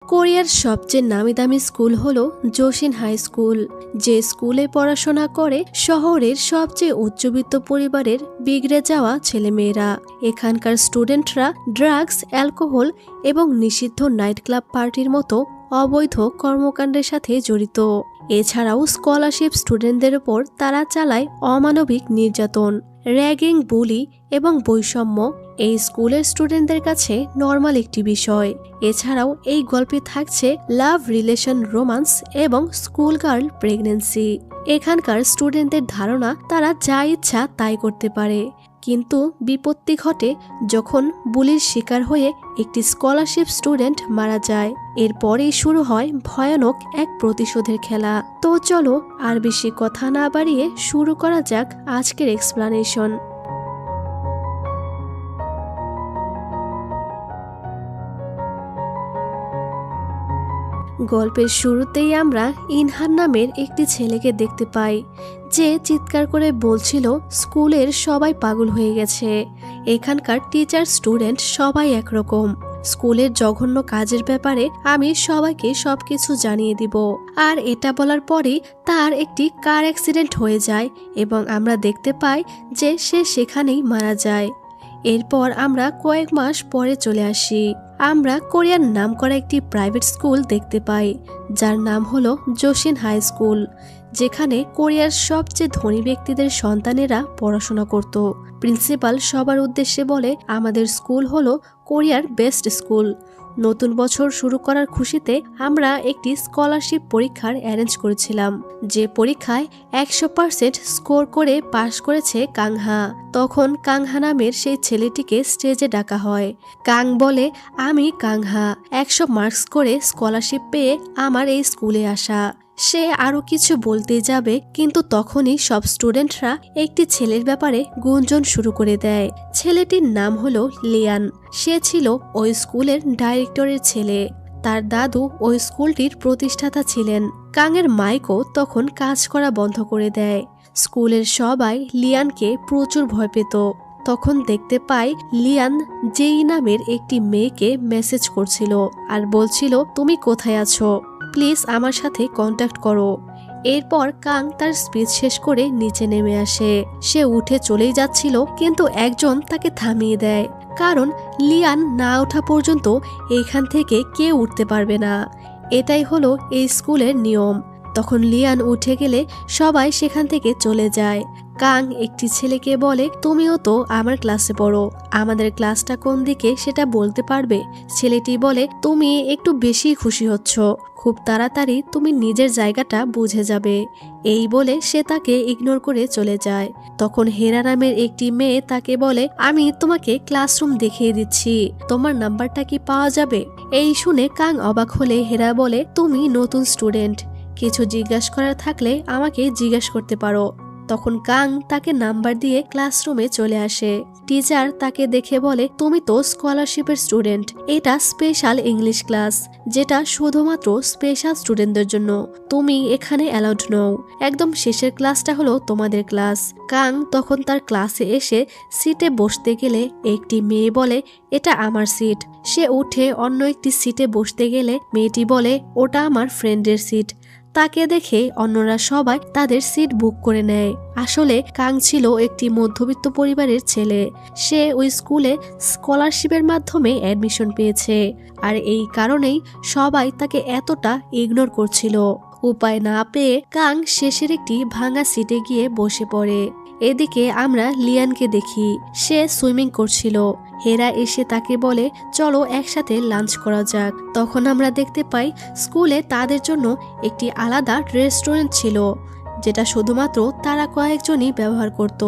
কোরিয়ার সবচেয়ে নামিদামি স্কুল হলো জোশিন হাই স্কুল, যে স্কুলে পড়াশোনা করে শহরের সবচেয়ে উচ্চবিত্ত পরিবারের বিগড়ে যাওয়া ছেলেমেয়েরা। এখানকার স্টুডেন্টরা ড্রাগস, অ্যালকোহল এবং নিষিদ্ধ নাইট ক্লাব পার্টির মতো অবৈধ কর্মকাণ্ডের সাথে জড়িত। এছাড়াও স্কলারশিপ স্টুডেন্টদের উপর তারা চালায় অমানবিক নির্যাতন, র্যাগিং, বুলি এবং বৈষম্য এই স্কুলের স্টুডেন্টদের কাছে নর্মাল একটি বিষয়। এছাড়াও এই গল্পে থাকছে লাভ রিলেশন, রোমান্স এবং স্কুল গার্ল প্রেগনেন্সি। এখানকার স্টুডেন্টদের ধারণা তারা যা ইচ্ছা তাই করতে পারে, কিন্তু বিপত্তি ঘটে যখন বুলির শিকার হয়ে একটি স্কলারশিপ স্টুডেন্ট মারা যায়। এরপরেই শুরু হয় ভয়ানক এক প্রতিশোধের খেলা। তো চলো আর বেশি কথা না বাড়িয়ে শুরু করা যাক আজকের এক্সপ্লানেশন। গল্পের শুরুতেই আমরা ইনহান নামের একটি ছেলেকে দেখতে পাই, যে চিৎকার করে বলছিল স্কুলের সবাই পাগল হয়ে গেছে। এখানকার টিচার, স্টুডেন্ট সবাই একরকম। স্কুলের জঘন্য কাজের ব্যাপারে আমি সবাইকে সবকিছু জানিয়ে দিব। আর এটা বলার পরই তার একটি কার অ্যাক্সিডেন্ট হয়ে যায় এবং আমরা দেখতে পাই যে সে সেখানেই মারা যায়। এরপর আমরা কয়েক মাস পরে চলে আসি। আমরা কোরিয়ার নামকরা একটি প্রাইভেট স্কুল দেখতে পাই, যার নাম হলো জোশিন হাই স্কুল, যেখানে কোরিয়ার সবচেয়ে ধনী ব্যক্তিদের সন্তানেরা পড়াশোনা করত। প্রিন্সিপাল সবার উদ্দেশ্যে বলে, আমাদের স্কুল হলো কোরিয়ার বেস্ট স্কুল। নতুন বছর শুরু করার খুশিতে আমরা একটি স্কলারশিপ পরীক্ষার অ্যারেঞ্জ করেছিলাম, যে পরীক্ষায় 100% স্কোর করে পাশ করেছে কাংহা। তখন কাংহা নামের সেই ছেলেটিকে স্টেজে ডাকা হয়। কাং বলে, আমি কাংহা, 100 মার্কস করে স্কলারশিপ পেয়ে আমার এই স্কুলে আসা। সে আরো কিছু বলতে যাবে, কিন্তু তখনই সব স্টুডেন্টরা একটি ছেলের ব্যাপারে গুঞ্জন শুরু করে দেয়। ছেলেটির নাম হলো লিয়ান। সে ছিল ওই স্কুলের ডাইরেক্টরের ছেলে। তার দাদু ওই স্কুলটির প্রতিষ্ঠাতা ছিলেন। কাংয়ের মাইকও তখন কাজ করা বন্ধ করে দেয়। স্কুলের সবাই লিয়ানকে প্রচুর ভয় পেত। তখন দেখতে পাই লিয়ান জেই নামের একটি মেয়েকে মেসেজ করছিল আর বলছিল, তুমি কোথায় আছো, প্লিজ আমার সাথে কন্ট্যাক্ট করো। এরপর কাং তার স্পিচ শেষ করে নিচে নেমে আসে। সে উঠে চলেই যাচ্ছিল, কিন্তু একজন তাকে থামিয়ে দেয়, কারণ লিয়ান না ওঠা পর্যন্ত এইখান থেকে কেউ উঠতে পারবে না। এটাই হলো এই স্কুলের নিয়ম। তখন লিয়ান উঠে গেলে সবাই সেখান থেকে চলে যায়। কাং একটি ছেলেকে বলে, তুমিও তো আমার ক্লাসে পড়ো, আমাদের ক্লাসটা কোন দিকে সেটা বলতে পারবে? ছেলেটি বলে, তুমি একটু বেশি খুশি হচ্ছ, খুব তাড়াতাড়ি তুমি নিজের জায়গাটা বুঝে যাবে। এই বলে সে তাকে ইগনোর করে চলে যায়। তখন হেরা নামের একটি মেয়ে তাকে বলে, আমি তোমাকে ক্লাসরুম দেখিয়ে দিচ্ছি, তোমার নাম্বারটা কি পাওয়া যাবে? এই শুনে কাং অবাক হলে হেরা বলে, তুমি নতুন স্টুডেন্ট, কিছু জিজ্ঞাসা করার থাকলে আমাকে জিজ্ঞাসা করতে পারো। তখন কাং তাকে নাম্বার দিয়ে ক্লাসরুমে চলে আসে। টিচার তাকে দেখে বলে, তুমি তো স্কলারশিপের স্টুডেন্ট, এটা স্পেশাল ইংলিশ ক্লাস, যেটা শুধুমাত্র স্পেশাল স্টুডেন্টদের জন্য, তুমি এখানে অ্যালাউড নও। একদম শেষের ক্লাসটা হলো তোমাদের ক্লাস। কাং তখন তার ক্লাসে এসে সিটে বসতে গেলে একটি মেয়ে বলে, এটা আমার সিট। সে উঠে অন্য একটি সিটে বসতে গেলে মেয়েটি বলে, ওটা আমার ফ্রেন্ডের সিট। তাকে দেখে অন্যরা সবাই তাদের সিট বুক করে নেয়। আসলে কাং ছিল একটি মধ্যবিত্ত পরিবারের ছেলে। সে ওই স্কুলে স্কলারশিপের মাধ্যমে অ্যাডমিশন পেয়েছে, আর এই কারণেই সবাই তাকে এতটা ইগনোর করছিল। উপায় না পেয়ে কাং শেষের একটি ভাঙা সিটে গিয়ে বসে পড়ে। এদিকে আমরা লিয়ানকে দেখি, সে সুইমিং করছিল। হেরা এসে তাকে বলে, চলো একসাথে লাঞ্চ করা যাক। তখন আমরা দেখতে পাই স্কুলে তাদের জন্য একটি আলাদা রেস্টুরেন্ট ছিল, যেটা শুধুমাত্র তারা কয়েকজনই ব্যবহার করত।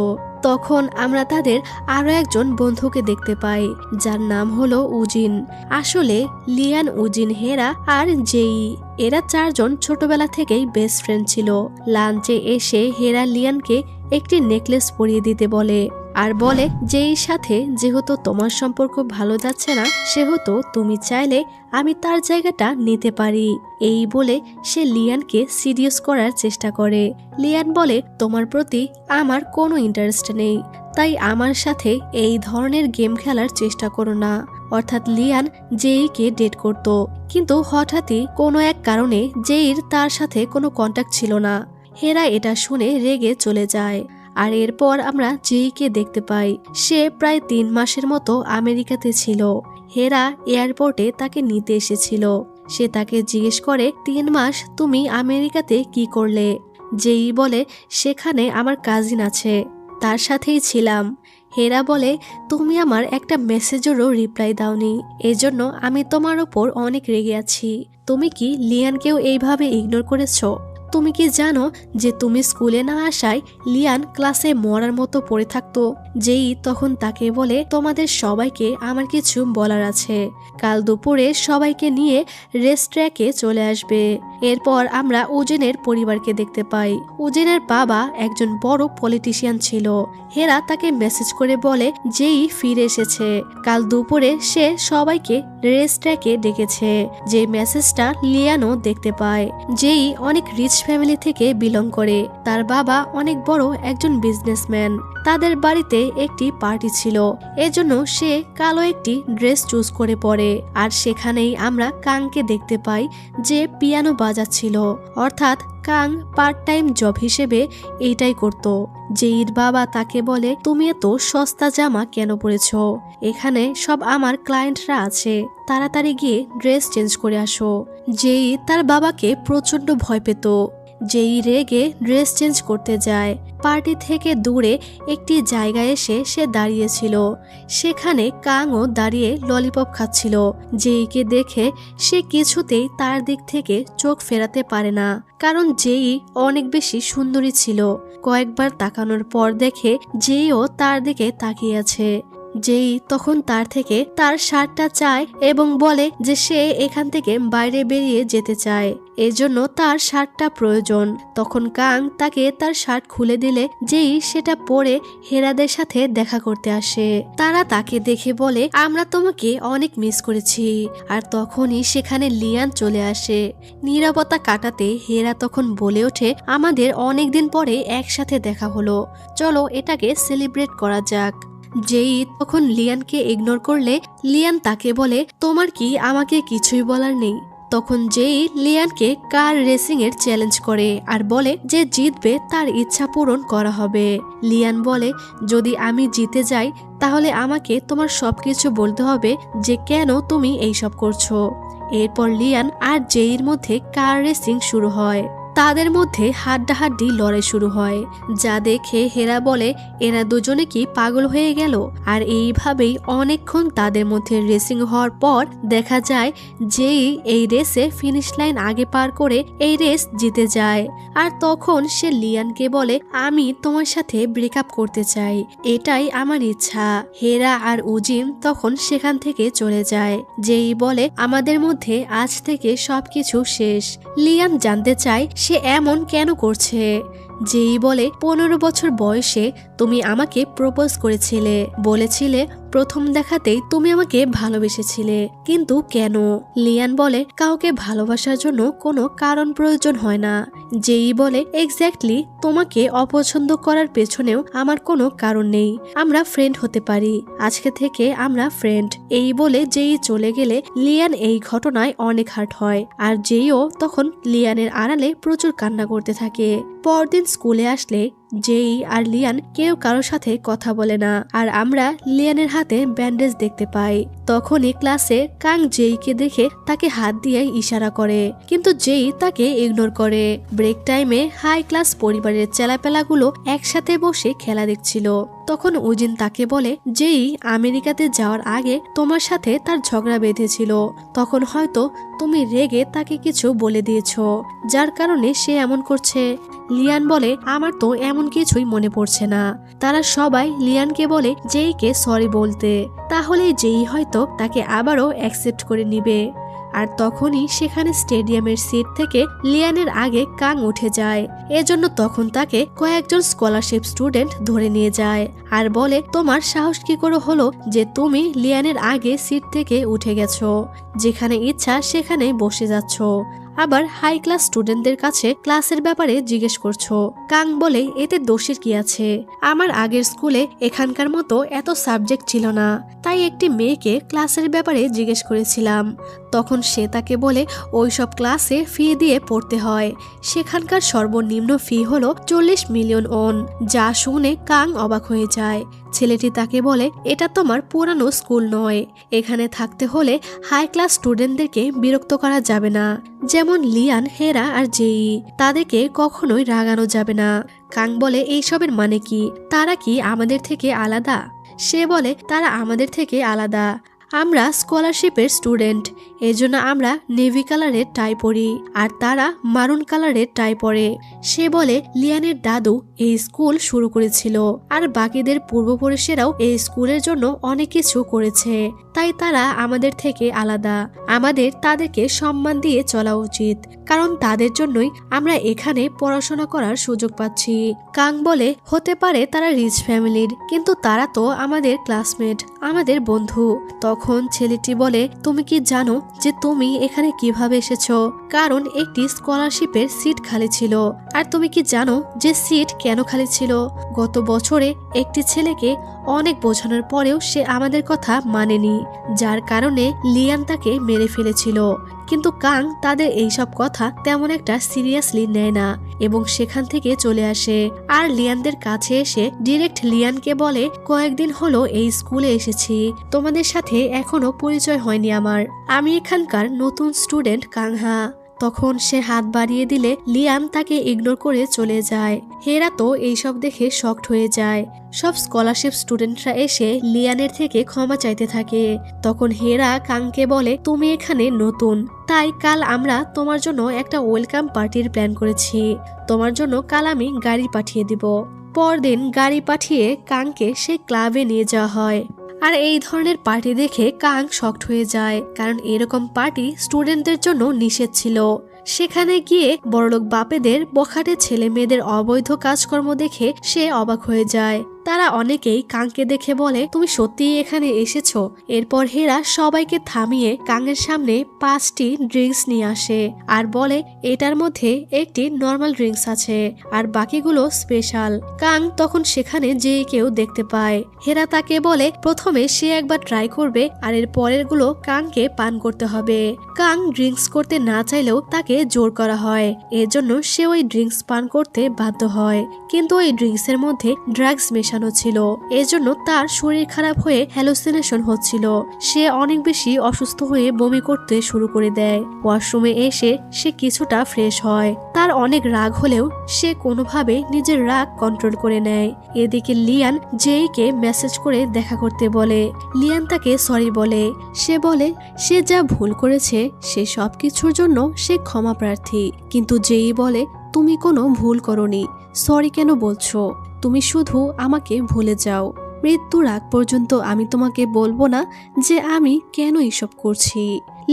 তখন আমরা তাদের আরো একজন বন্ধুকে দেখতে পাই, যার নাম হলো উজিন। আসলে লিয়ান, উজিন, হেরা আর জেই, এরা চারজন ছোটবেলা থেকেই বেস্ট ফ্রেন্ড ছিল। লাঞ্চে এসে হেরা লিয়ানকে একটি নেকলেস পরিয়ে দিতে বলে, আর বলে, যেই সাথে যেহেতু তোমার সম্পর্ক ভালো যাচ্ছে না, সেহেতু তুমি চাইলে আমি তার জায়গাটা নিতে পারি। এই বলে সে লিয়ানকে সিরিয়াস করার চেষ্টা করে। লিয়ান বলে, তোমার প্রতি আমার কোনো ইন্টারেস্ট নেই, তাই আমার সাথে এই ধরনের গেম খেলার চেষ্টা করো না। অর্থাৎ লিয়ান জেইকে ডেট করত, কিন্তু হঠাৎই কোনো এক কারণে জেইর তার সাথে কোনো কন্ট্যাক্ট ছিল না। হেরা এটা শুনে রেগে চলে যায়। আর এরপর আমরা জেইকে দেখতে পাই, সে প্রায় 3 মাসের মতো আমেরিকাতে ছিল। হেরা এয়ারপোর্টে তাকে নিতে এসেছিল। সে তাকে জিজ্ঞেস করে, 3 মাস তুমি আমেরিকাতে কি করলে? জেই বলে, সেখানে আমার কাজিন আছে, তার সাথেই ছিলাম। হেরা বলে, তুমি আমার একটা মেসেজেরও রিপ্লাই দাওনি, এজন্য আমি তোমার ওপর অনেক রেগে আছি। তুমি কি লিয়ানকেও এইভাবে ইগনোর করেছো? তুমি কি জানো যে তুমি স্কুলে না আসায় লিয়ান ক্লাসে মরার মতো পড়ে থাকতো? যেই তখন তাকে বলে, তোমাদের সবাইকে আমার কিছু বলার আছে। কাল দুপুরে সবাইকে নিয়ে রেস্ট্র্যাকে চলে আসবে। এরপর আমরা উজেনের পরিবারকে দেখতে পাই। উজেনের বাবা একজন বড় পলিটিশিয়ান ছিল। হেরা তাকে মেসেজ করে বলে যেই ফিরে এসেছে। কাল দুপুরে সে সবাইকে রেস্ট্র্যাকে ডেকেছে। যে মেসেজটা লিয়ানও দেখতে পায়। যেই অনেক রিচ ফ্যামিলি থেকে বিলং করে। তার বাবা অনেক বড় একজন বিজনেসম্যান। তাদের বাড়িতে একটি পার্টি ছিল, এজন্য সে কালো একটি ড্রেস চুজ করে পরে। আর সেখানেই আমরা কাংকে দেখতে পাই, যে পিয়ানো বাজাচ্ছিল। অর্থাৎ কাং পার্ট টাইম জব হিসেবে এইটাই করত। জেইর বাবা তাকে বলে, তুমি এত সস্তা জামা কেন পরেছো? এখানে সব আমার ক্লায়েন্টরা আছে, তাড়াতাড়ি গিয়ে ড্রেস চেঞ্জ করে আসো। জেই তার বাবাকে প্রচন্ড ভয় পেত। যেই রেগে ড্রেস চেঞ্জ করতে যায়। পার্টি থেকে দূরে একটি জায়গায় এসে সে দাঁড়িয়েছিল। সেখানে কাংও দাঁড়িয়ে ললিপপ খাচ্ছিল। জেইকে দেখে সে কিছুতেই তার দিক থেকে চোখ ফেরাতে পারে না, কারণ জেই অনেক বেশি সুন্দরী ছিল। কয়েকবার তাকানোর পর দেখে জেইও তার দিকে তাকিয়ে আছে। যেই তখন তার থেকে তার শার্টটা চায় এবং বলে যে সে এখান থেকে বাইরে বেরিয়ে যেতে চায়, এজন্য তার শার্টটা প্রয়োজন। তখন কাং তাকে তার শার্ট খুলে দিলে যেই সেটা পরে হেরাদের সাথে দেখা করতে আসে। তারা তাকে দেখে বলে, আমরা তোমাকে অনেক মিস করেছি। আর তখনই সেখানে লিয়ান চলে আসে। নীরবতা কাটাতে হেরা তখন বলে ওঠে, আমাদের অনেকদিন পরে একসাথে দেখা হলো, চলো এটাকে সেলিব্রেট করা যাক। যেই তখন লিয়ানকে ইগনোর করলে লিয়ান তাকে বলে, তোমার কি আমাকে কিছুই বলার নেই? তখন যেই লিয়ানকে কার রেসিং এর চ্যালেঞ্জ করে আর বলে যে জিতবে তার ইচ্ছা পূরণ করা হবে। লিয়ান বলে, যদি আমি জিতে যাই তাহলে আমাকে তোমার সবকিছু বলতে হবে যে কেন তুমি এইসব করছো। এরপর লিয়ান আর জেইর মধ্যে কার রেসিং শুরু হয়। তাদের মধ্যে হাড্ডাহাড্ডি লড়াই শুরু হয়, যা দেখে হেরা বলে, এরা দুজনে কি পাগল হয়ে গেল? আর এইভাবেই অনেকক্ষণ তাদের মধ্যে রেসিং হওয়ার পর দেখা যায় যেই এই রেসে ফিনিশ লাইন আগে পার করে এই রেস জিতে যায়। আর তখন সে লিয়ানকে বলে, আমি তোমার সাথে ব্রেকআপ করতে চাই, এটাই আমার ইচ্ছা। হেরা আর উজিন তখন সেখান থেকে চলে যায়। যেই বলে, আমাদের মধ্যে আজ থেকে সবকিছু শেষ। লিয়ান জানতে চায় সে এমন কেন করছে। যেই বলে, 15 বছর বয়সে তুমি আমাকে প্রপোজ করেছিলে, বলেছিলে প্রথম দেখাতেই তুমি আমাকে ভালোবেসেছিলে, কিন্তু কেন? লিয়ান বলে, কাউকে ভালোবাসার জন্য কোনো কারণ প্রয়োজন হয় না। যেই বলে, এক্স্যাক্টলি, তোমাকে অপছন্দ করার পেছনেও আমার কোনো কারণ নেই, আমরা ফ্রেন্ড হতে পারি, আজকে থেকে আমরা ফ্রেন্ড। এই বলে যেই চলে গেলে লিয়ান এই ঘটনায় অনেক হার্ট হয়। আর যেইও তখন লিয়ানের আড়ালে প্রচুর কান্না করতে থাকে। পরদিন স্কুলে আসলে যেই আর লিয়ান কেউ কারোর সাথে কথা বলে না। আর আমরা লিয়ানের হাতে ব্যান্ডেজ দেখতে পাই। তখনই ক্লাসে কাং জেইকে দেখে তাকে হাত দিয়ে ইশারা করে, কিন্তু জেই তাকে ইগনোর করে। ব্রেক টাইমে হাই ক্লাস পরিবারের চেলাপেলাগুলো একসাথে বসে খেলা দেখছিল। তখন উজিন তাকে বলে, যেই আমেরিকাতে যাওয়ার আগে তোমার সাথে তার ঝগড়া বেঁধেছিল, তখন হয়তো তুমি রেগে তাকে কিছু বলে দিয়েছ, যার কারণে সে এমন করছে। লিয়ান বলে, আমার তো এমন কিছুই মনে পড়ছে না। তারা সবাই লিয়ানকে বলে জেইকে সরি বলতে, তাহলে জেই হয়তো তাকে আবারও অ্যাকসেপ্ট করে নিবে। আর তখনই সেখানে স্টেডিয়ামের সিট থেকে লিয়ানের আগে কাং উঠে যায়। এজন্য তখন তাকে কয়েকজন স্কলারশিপ স্টুডেন্ট ধরে নিয়ে যায় আর বলে, তোমার সাহস কি করে হলো যে তুমি লিয়ানের আগে সিট থেকে উঠে গেছো, যেখানে ইচ্ছা সেখানে বসে যাচ্ছ, আবার হাই ক্লাস স্টুডেন্টদের কাছে ক্লাসের ব্যাপারে জিজ্ঞেস করছো। কাং বলে, এতে দোষের কি আছে? আমার আগের স্কুলে এখানকার মতো এত সাবজেক্ট ছিল না, তাই একটি মেয়েকে ক্লাসের ব্যাপারে জিজ্ঞেস করেছিলাম। তখন সে তাকে বলে ওইসব ক্লাসে ফি দিয়ে পড়তে হয়, সেখানকার সর্বনিম্ন ফি হলো 40 মিলিয়ন ওন। যা শুনে কাং অবাক হয়ে যায়। ছেলেটি তাকে বলে, এটা তোমার পুরানো স্কুল নয়, এখানে থাকতে হলে হাই ক্লাস স্টুডেন্টদেরকে বিরক্ত করা যাবে না, যেমন লিয়ান, হেরা আর জেই, তাদেরকে কখনোই রাগানো যাবে না। কাং বলে, এইসবের মানে কি? তারা কি আমাদের থেকে আলাদা? সে বলে, তারা আমাদের থেকে আলাদা, আমরা স্কলারশিপের স্টুডেন্ট, এজন্য আমরা নেভি কালারের টাই পরি আর তারা মারুন কালারের টাই পরে। সে বলে, লিয়ানের দাদু এই স্কুল শুরু করেছিল আর বাকিদের পূর্বপুরুষেরাও এই স্কুলের জন্য অনেক কিছু করেছে, তাই তারা আমাদের থেকে আলাদা। আমাদের তাদেরকে সম্মান দিয়ে চলা উচিত, কারণ তাদের জন্যই আমরা এখানে পড়াশোনা করার সুযোগ পাচ্ছি। কাং বলে, হতে পারে তারা রিচ ফ্যামিলির, কিন্তু তারা তো আমাদের ক্লাসমেট, আমাদের বন্ধু। তখন ছেলেটি বলে, তুমি কি জানো যে তুমি এখানে কিভাবে এসেছো? কারণ একটি স্কলারশিপের সিট খালি ছিল। আর তুমি কি জানো যে সিট কেন খালি ছিল? গত বছরে একটি ছেলেকে অনেক বোঝানোর পরেও সে আমাদের কথা মানেনি, যার কারণে লিয়ান তাকে মেরে ফেলেছিল। কিন্তু কাং তাদের এইসব কথা তেমন একটা সিরিয়াসলি নেয় না এবং সেখান থেকে চলে আসে। আর লিয়ানদের কাছে এসে ডিরেক্ট লিয়ানকে বলে, কয়েকদিন হলো এই স্কুলে এসেছি, তোমাদের সাথে এখনো পরিচয় হয়নি আমার, আমি এখানকার নতুন স্টুডেন্ট কাংহা। তখন সে হাত বাড়িয়ে দিলে লিয়ান তাকে ইগনোর করে চলে যায়। হেরা তো এইসব দেখে শকড হয়ে যায়। সব স্কলারশিপ স্টুডেন্টরা এসে লিয়ানের থেকে ক্ষমা চাইতে থাকে। তখন হেরা কাংকে বলে, তুমি এখানে নতুন, তাই কাল আমরা তোমার জন্য একটা ওয়েলকাম পার্টির প্ল্যান করেছি, তোমার জন্য কাল আমি গাড়ি পাঠিয়ে দিব। পরদিন গাড়ি পাঠিয়ে কাংকে সেই ক্লাবে নিয়ে যাওয়া হয়। আর এই ধরনের পার্টি দেখে কাং শকড হয়ে যায়, কারণ এরকম পার্টি স্টুডেন্টদের জন্য নিষেধ ছিল। সেখানে গিয়ে বড়লোক বাপেদের বখাটে ছেলে মেয়েদের অবৈধ কাজকর্ম দেখে সে অবাক হয়ে যায়। তারা অনেকেই কাংকে দেখে বলে, তুমি সত্যিই এখানে এসেছো? এরপর হেরা সবাইকে থামিয়ে কাংয়ের সামনে 5টি ড্রিঙ্কস নিয়ে আসে আর বলে, এটার মধ্যে একটি নর্মাল ড্রিঙ্কস আছে আর বাকিগুলো স্পেশাল। কাং তখন সেখানে যে কেউ দেখতে পায়। হেরা তাকে বলে, প্রথমে সে একবার ট্রাই করবে আর এর পরের গুলো কাংকে পান করতে হবে। কাং ড্রিঙ্কস করতে না চাইলেও তাকে জোর করা হয়, এজন্য সে ওই ড্রিঙ্কস পান করতে বাধ্য হয়। কিন্তু ওই ড্রিঙ্কসের মধ্যে ড্রাগস মেশানো ছিল, এজন্য তার শরীর খারাপ হয়ে হ্যালুসিনেশন হচ্ছিল। সে অনেক বেশি অসুস্থ হয়ে বমি করতে শুরু করে দেয়। ওয়াশরুমে এসে সে কিছুটা ফ্রেশ হয়। তার অনেক রাগ হলেও সে কোনোভাবে নিজের রাগ কন্ট্রোল করে নেয়। এদিকে লিয়ান জেইকে মেসেজ করে দেখা করতে বলে। লিয়ান তাকে সরি বলে। সে বলে সে যা ভুল করেছে সে সবকিছুর জন্য সে ক্ষমা প্রার্থী। কিন্তু জেই বলে, তুমি কোনো ভুল করনি, সরি কেন বলছো? তুমি শুধু আমাকে ভুলে যাও, মৃত্যুর আগ পর্যন্ত আমি তোমাকে বলবো না যে আমি কেন এসব করছি।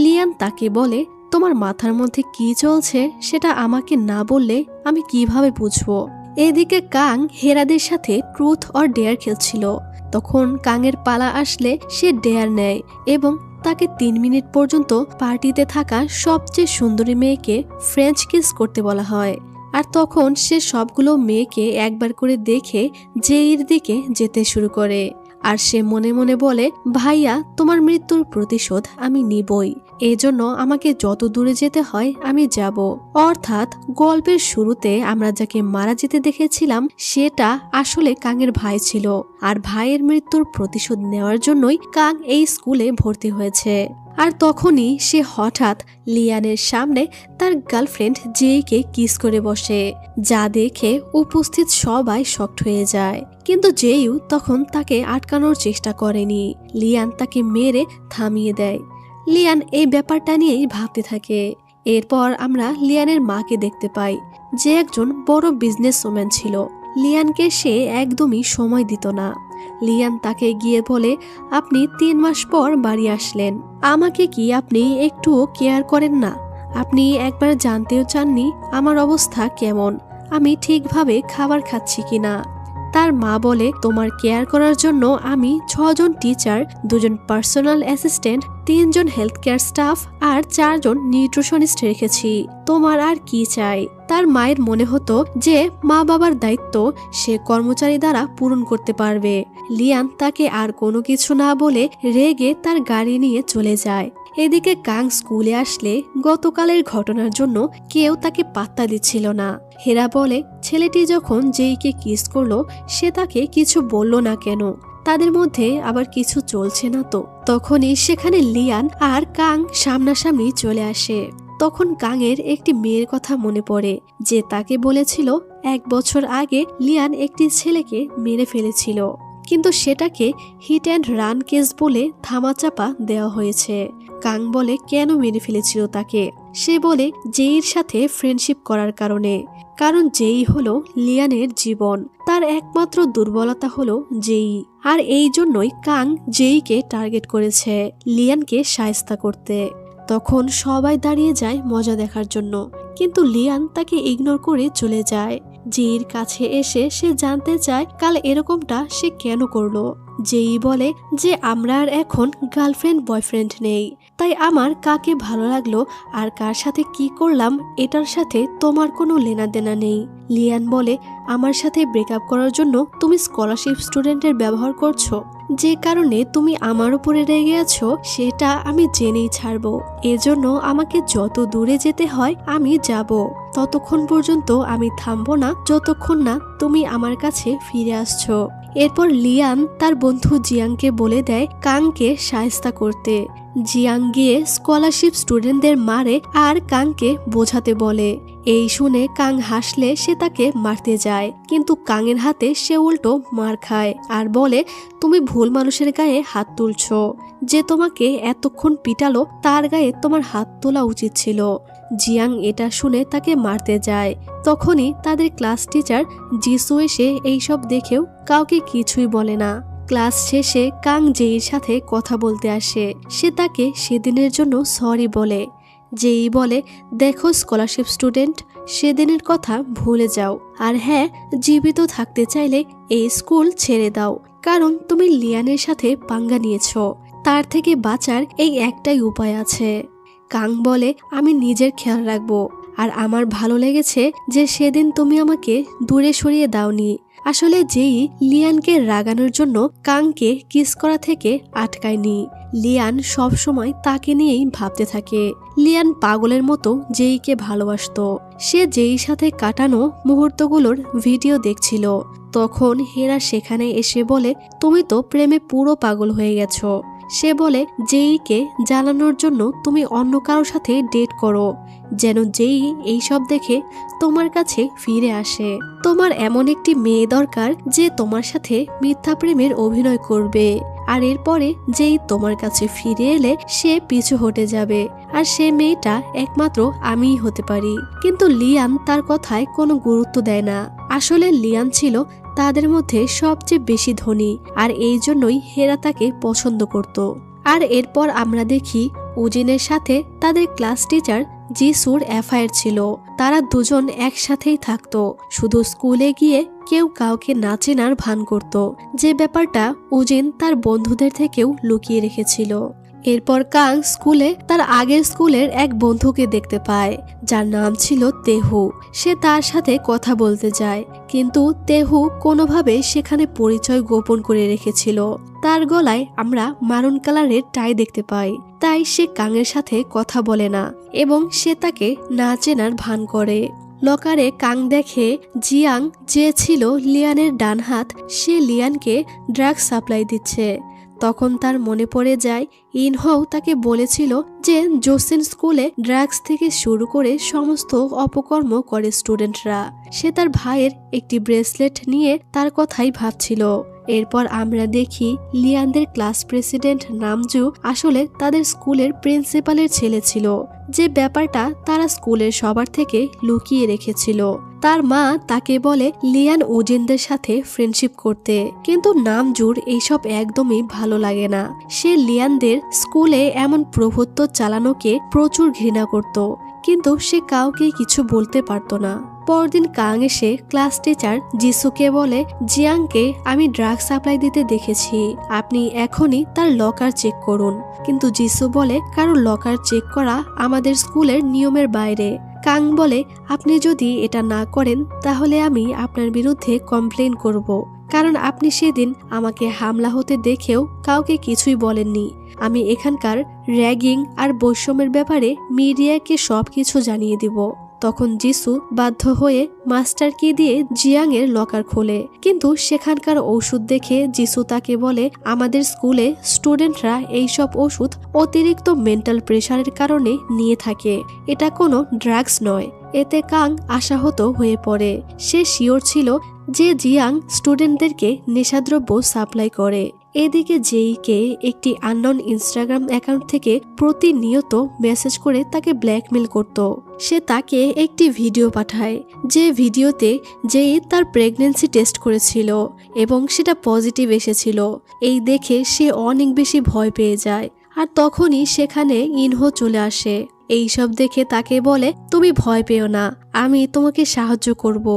লিয়ান তাকে বলে, তোমার মাথার মধ্যে কি চলছে সেটা আমাকে না বললে আমি কিভাবে বুঝবো? এদিকে কাং হেরাদের সাথে ট্রুথ অর ডেয়ার খেলছিল। তখন কাংয়ের পালা আসলে সে ডেয়ার নেয় এবং তাকে 3 মিনিট পর্যন্ত পার্টিতে থাকা সবচেয়ে সুন্দরী মেয়েকে ফ্রেঞ্চ কিস করতে বলা হয়। আর তখন সে সবগুলো মেয়েকে একবার করে দেখে জেইর দিকে যেতে শুরু করে। আর সে মনে মনে বলে, ভাইয়া তোমার মৃত্যুর প্রতিশোধ আমি নিবই, এজন্য আমাকে যত দূরে যেতে হয় আমি যাব। অর্থাৎ গল্পের শুরুতে আমরা যাকে মারা যেতে দেখেছিলাম সেটা আসলে কাংয়ের ভাই ছিল, আর ভাইয়ের মৃত্যুর প্রতিশোধ নেওয়ার জন্যই কাং এই স্কুলে ভর্তি হয়েছে। আর তখনই সে হঠাৎ লিয়ানের সামনে তার গার্লফ্রেন্ড জেইকে কিস করে বসে, যা দেখে উপস্থিত সবাই শকড হয়ে যায়। কিন্তু জেইও তখন তাকে আটকানোর চেষ্টা করেনি। লিয়ান তাকে মেরে থামিয়ে দেয়। লিয়ান এই ব্যাপারটা নিয়েই ভাবতে থাকে। এরপর আমরা লিয়ানের মাকে দেখতে পাই, যে একজন বড় বিজনেসম্যান ছিল। লিয়ানকে সে একদমই সময় দিত না। লিয়ান তাকে গিয়ে বলে, আপনি 3 মাস পর বাড়ি আসলেন, আমাকে কি আপনি একটুও কেয়ার করেন না? আপনি একবার জানতেও চাননি আমার অবস্থা কেমন, আমি ঠিকভাবে খাবার খাচ্ছি কিনা। তার মা বলে, তোমার কেয়ার করার জন্য আমি 6 জন টিচার, 2 জন পার্সোনাল অ্যাসিস্ট্যান্ট, 3 জন হেলথ কেয়ার স্টাফ আর 4 জন নিউট্রিশনিস্ট রেখেছি। তোমার আর কি চাই? তার মায়ের মনে হতো যে মা বাবার দায়িত্ব সে কর্মচারী দ্বারা পূরণ করতে পারবে। লিয়ান তাকে আর কোনো কিছু না বলে রেগে তার গাড়ি নিয়ে চলে যায়। এদিকে কাং স্কুলে আসলে গতকালের ঘটনার জন্য কেউ তাকে পাত্তা দিচ্ছিল না। হেরা বলে, ছেলেটি যখন জেইকে কিস করলো সে তাকে কিছু বলল না কেন? তাদের মধ্যে আবার কিছু চলছে না তো? তখনই সেখানে লিয়ান আর কাং সামনাসামনি চলে আসে। তখন কাংয়ের একটি মেয়ের কথা মনে পড়ে যে তাকে বলেছিল 1 বছর আগে লিয়ান একটি ছেলেকে মেরে ফেলেছিল, কিন্তু সেটাকে হিট অ্যান্ড রান কেস বলে ধামাচাপা দেওয়া হয়েছে। কাং বলে কেন মেরে ফেলেছিল তাকে? সে বলে জেইর সাথে ফ্রেন্ডশিপ করার কারণে। কারণ জেই হলো লিয়ানের জীবন, তার একমাত্র দুর্বলতা হলো জেই। আর এই জন্যই কাং জেইকে টার্গেট করেছে লিয়ানকে শায়েস্তা করতে। তখন সবাই দাঁড়িয়ে যায় মজা দেখার জন্য, কিন্তু লিয়ান তাকে ইগনোর করে চলে যায়। জেইর কাছে এসে সে জানতে চায় কাল এরকমটা সে কেন করলো। জেই বলে যে আমরা আর এখন গার্লফ্রেন্ড বয়ফ্রেন্ড নেই, তাই আমার কাকে ভালো লাগলো আর কার সাথে কি করলাম এটার সাথে তোমার কোনো লেনাদেনা নেই। লিয়ান বলে, আমার সাথে ব্রেকআপ করার জন্য তুমি স্কলারশিপ স্টুডেন্টের ব্যবহার করছো, যে কারণে তুমি আমার উপরে রেগে আছো সেটা আমি জেনেই ছাড়বো। এজন্য আমাকে যত দূরে যেতে হয় আমি যাব, ততক্ষণ পর্যন্ত আমি থামবো না যতক্ষণ না তুমি আমার কাছে ফিরে আসছো। এরপর লিয়ান তার বন্ধু জিয়াংকে বলে দেয় কাংকে শায়েস্তা করতে। জিয়াং গিয়ে স্কলারশিপ স্টুডেন্টদের মারে আর কাংকে বোঝাতে বলে। এই শুনে কাং হাসলে সে তাকে মারতে যায়, কিন্তু কাংয়ের হাতে সে উল্টো মার খায় আর বলে, তুমি ভুল মানুষের গায়ে হাত তুলছো। যে তোমাকে এতক্ষণ পিটালো তার গায়ে তোমার হাত তোলা উচিত ছিল। জিয়াং এটা শুনে তাকে মারতে যায়। তখনই তাদের ক্লাস টিচার জিসু এসে এইসব দেখেও কাউকে কিছুই বলে না। ক্লাস শেষে কাং জেইর সাথে কথা বলতে আসে। সে তাকে সেদিনের জন্য সরি বলে। জেই বলে, দেখো স্কলারশিপ স্টুডেন্ট, সেদিনের কথা ভুলে যাও। আর হ্যাঁ, জীবিত থাকতে চাইলে এই স্কুল ছেড়ে দাও, কারণ তুমি লিয়ানের সাথে পাঙ্গা নিয়েছ। তার থেকে বাঁচার এই একটাই উপায় আছে। কাং বলে, আমি নিজের খেয়াল রাখবো। আর আমার ভালো লেগেছে যে সেদিন তুমি আমাকে দূরে সরিয়ে দাওনি। আসলে জেই লিয়ানকে রাগানোর জন্য কাংকে কিস করা থেকে আটকায়নি। লিয়ান সব সময় তাকে নিয়েই ভাবতে থাকে। লিয়ান পাগলের মতো জেইকে ভালোবাসতো। সে জেইর সাথে কাটানো মুহূর্তগুলোর ভিডিও দেখছিল। তখন হেরা সেখানে এসে বলে, তুমি তো প্রেমে পুরো পাগল হয়ে গেছো। সে বলে, জেইকে জানানোর জন্য তুমি অন্য কারোর সাথে ডেট করো, যেন জেই এইসব দেখে তোমার কাছে ফিরে আসে। তোমার এমন একটি মেয়ে দরকার যে তোমার সাথে মিথ্যা প্রেমের অভিনয় করবে, আর এরপরে যেই তোমার কাছে ফিরে এলে সে পিছু হটে যাবে, আর সে মেয়েটা একমাত্র আমিই হতে পারি। কিন্তু লিয়ান তার কথায় কোনো গুরুত্ব দেয় না। আসলে লিয়ান ছিল তাদের মধ্যে সবচেয়ে বেশি ধনী, আর এই জন্যই হেরা তাকে পছন্দ করত। আর এরপর আমরা দেখি উজিনের সাথে তাদের ক্লাস টিচার জিসুর অ্যাফায়ার ছিল। তারা দুজন একসাথেই থাকতো, শুধু স্কুলে গিয়ে কেউ কাউকে না চেনার ভান করত, যে ব্যাপারটা উজিন তার বন্ধুদের থেকেও লুকিয়ে রেখেছিল। এরপর কাং স্কুলে তার আগের স্কুলের এক বন্ধুকে দেখতে পায়, যার নাম ছিল তেহু। সে তার সাথে কথা বলতে যায়, কিন্তু তেহু কোনোভাবে সেখানে পরিচয় গোপন করে রেখেছিল। তার গলায় আমরা মারুন কালারের টাই দেখতে পাই, তাই সে কাংয়ের সাথে কথা বলে না এবং সে তাকে না চেনার ভান করে। লকারে কাং দেখে জিয়াং, যে ছিল লিয়ানের ডান হাত, সে লিয়ানকে ড্রাগস সাপ্লাই দিচ্ছে। তখন তার মনে পড়ে যায় ইনহও তাকে বলেছিল যে জোসেন স্কুলে ড্রাগস থেকে শুরু করে সমস্ত অপকর্ম করে স্টুডেন্টরা। সে তার ভাইয়ের একটি ব্রেসলেট নিয়ে তার কথাই ভাবছিল। এরপর আমরা দেখি লিয়ানদের ক্লাস প্রেসিডেন্ট নামজু আসলে তাদের স্কুলের প্রিন্সিপালের ছেলে ছিল, যে ব্যাপারটা তারা স্কুলের সবার থেকে লুকিয়ে রেখেছিল। তার মা তাকে বলে লিয়ান উজিনদের সাথে ফ্রেন্ডশিপ করতে, কিন্তু নামজুর এইসব একদমই ভালো লাগে না। সে লিয়ানদের স্কুলে এমন প্রভুত্ব চালানোকে প্রচুর ঘৃণা করত। কিন্তু সে কাউকে কিছু বলতে পারতো না। পরদিন কাং এসে ক্লাস টিচার জিসুকে বলে, জিয়াংকে আমি ড্রাগ সাপ্লাই দিতে দেখেছি, আপনি এখনই তার লকার চেক করুন। কিন্তু জিসু বলে, কারো লকার চেক করা আমাদের স্কুলের নিয়মের বাইরে। কাং বলে, আপনি যদি এটা না করেন তাহলে আমি আপনার বিরুদ্ধে কমপ্লেন করব, কারণ আপনি সেদিন আমাকে হামলা হতে দেখেও কাউকে কিছুই বলেননি। আমি এখানকার র্যাগিং আর বৈষম্যের ব্যাপারে মিডিয়াকে সবকিছু জানিয়ে দিব। তখন জিসু বাধ্য হয়ে মাস্টার কি দিয়ে জিয়াং এর লকার খোলে, কিন্তু সেখানকার ওষুধ দেখে জিসু তাকে বলে, আমাদের স্কুলে স্টুডেন্টরা এইসব ওষুধ অতিরিক্ত মেন্টাল প্রেশারের কারণে নিয়ে থাকে, এটা কোনো ড্রাগস নয়। এতে কাং আশাহত হয়ে পড়ে। সে শিওর ছিল যে জিয়াং স্টুডেন্টদেরকে নেশাদ্রব্য সাপ্লাই করে। এদিকে জেইকে একটি আননোন ইনস্টাগ্রাম অ্যাকাউন্ট থেকে প্রতিনিয়ত মেসেজ করে তাকে ব্ল্যাকমেল করত। সে তাকে একটি ভিডিও পাঠায়, যে ভিডিওতে জেই তার প্রেগন্যান্সি টেস্ট করেছিল এবং সেটা পজিটিভ এসেছিল। এই দেখে সে অনেক বেশি ভয় পেয়ে যায়, আর তখনই সেখানে ইনহো চলে আসে। এইসব দেখে তাকে বলে, তুমি ভয় পেও না, আমি তোমাকে সাহায্য করব।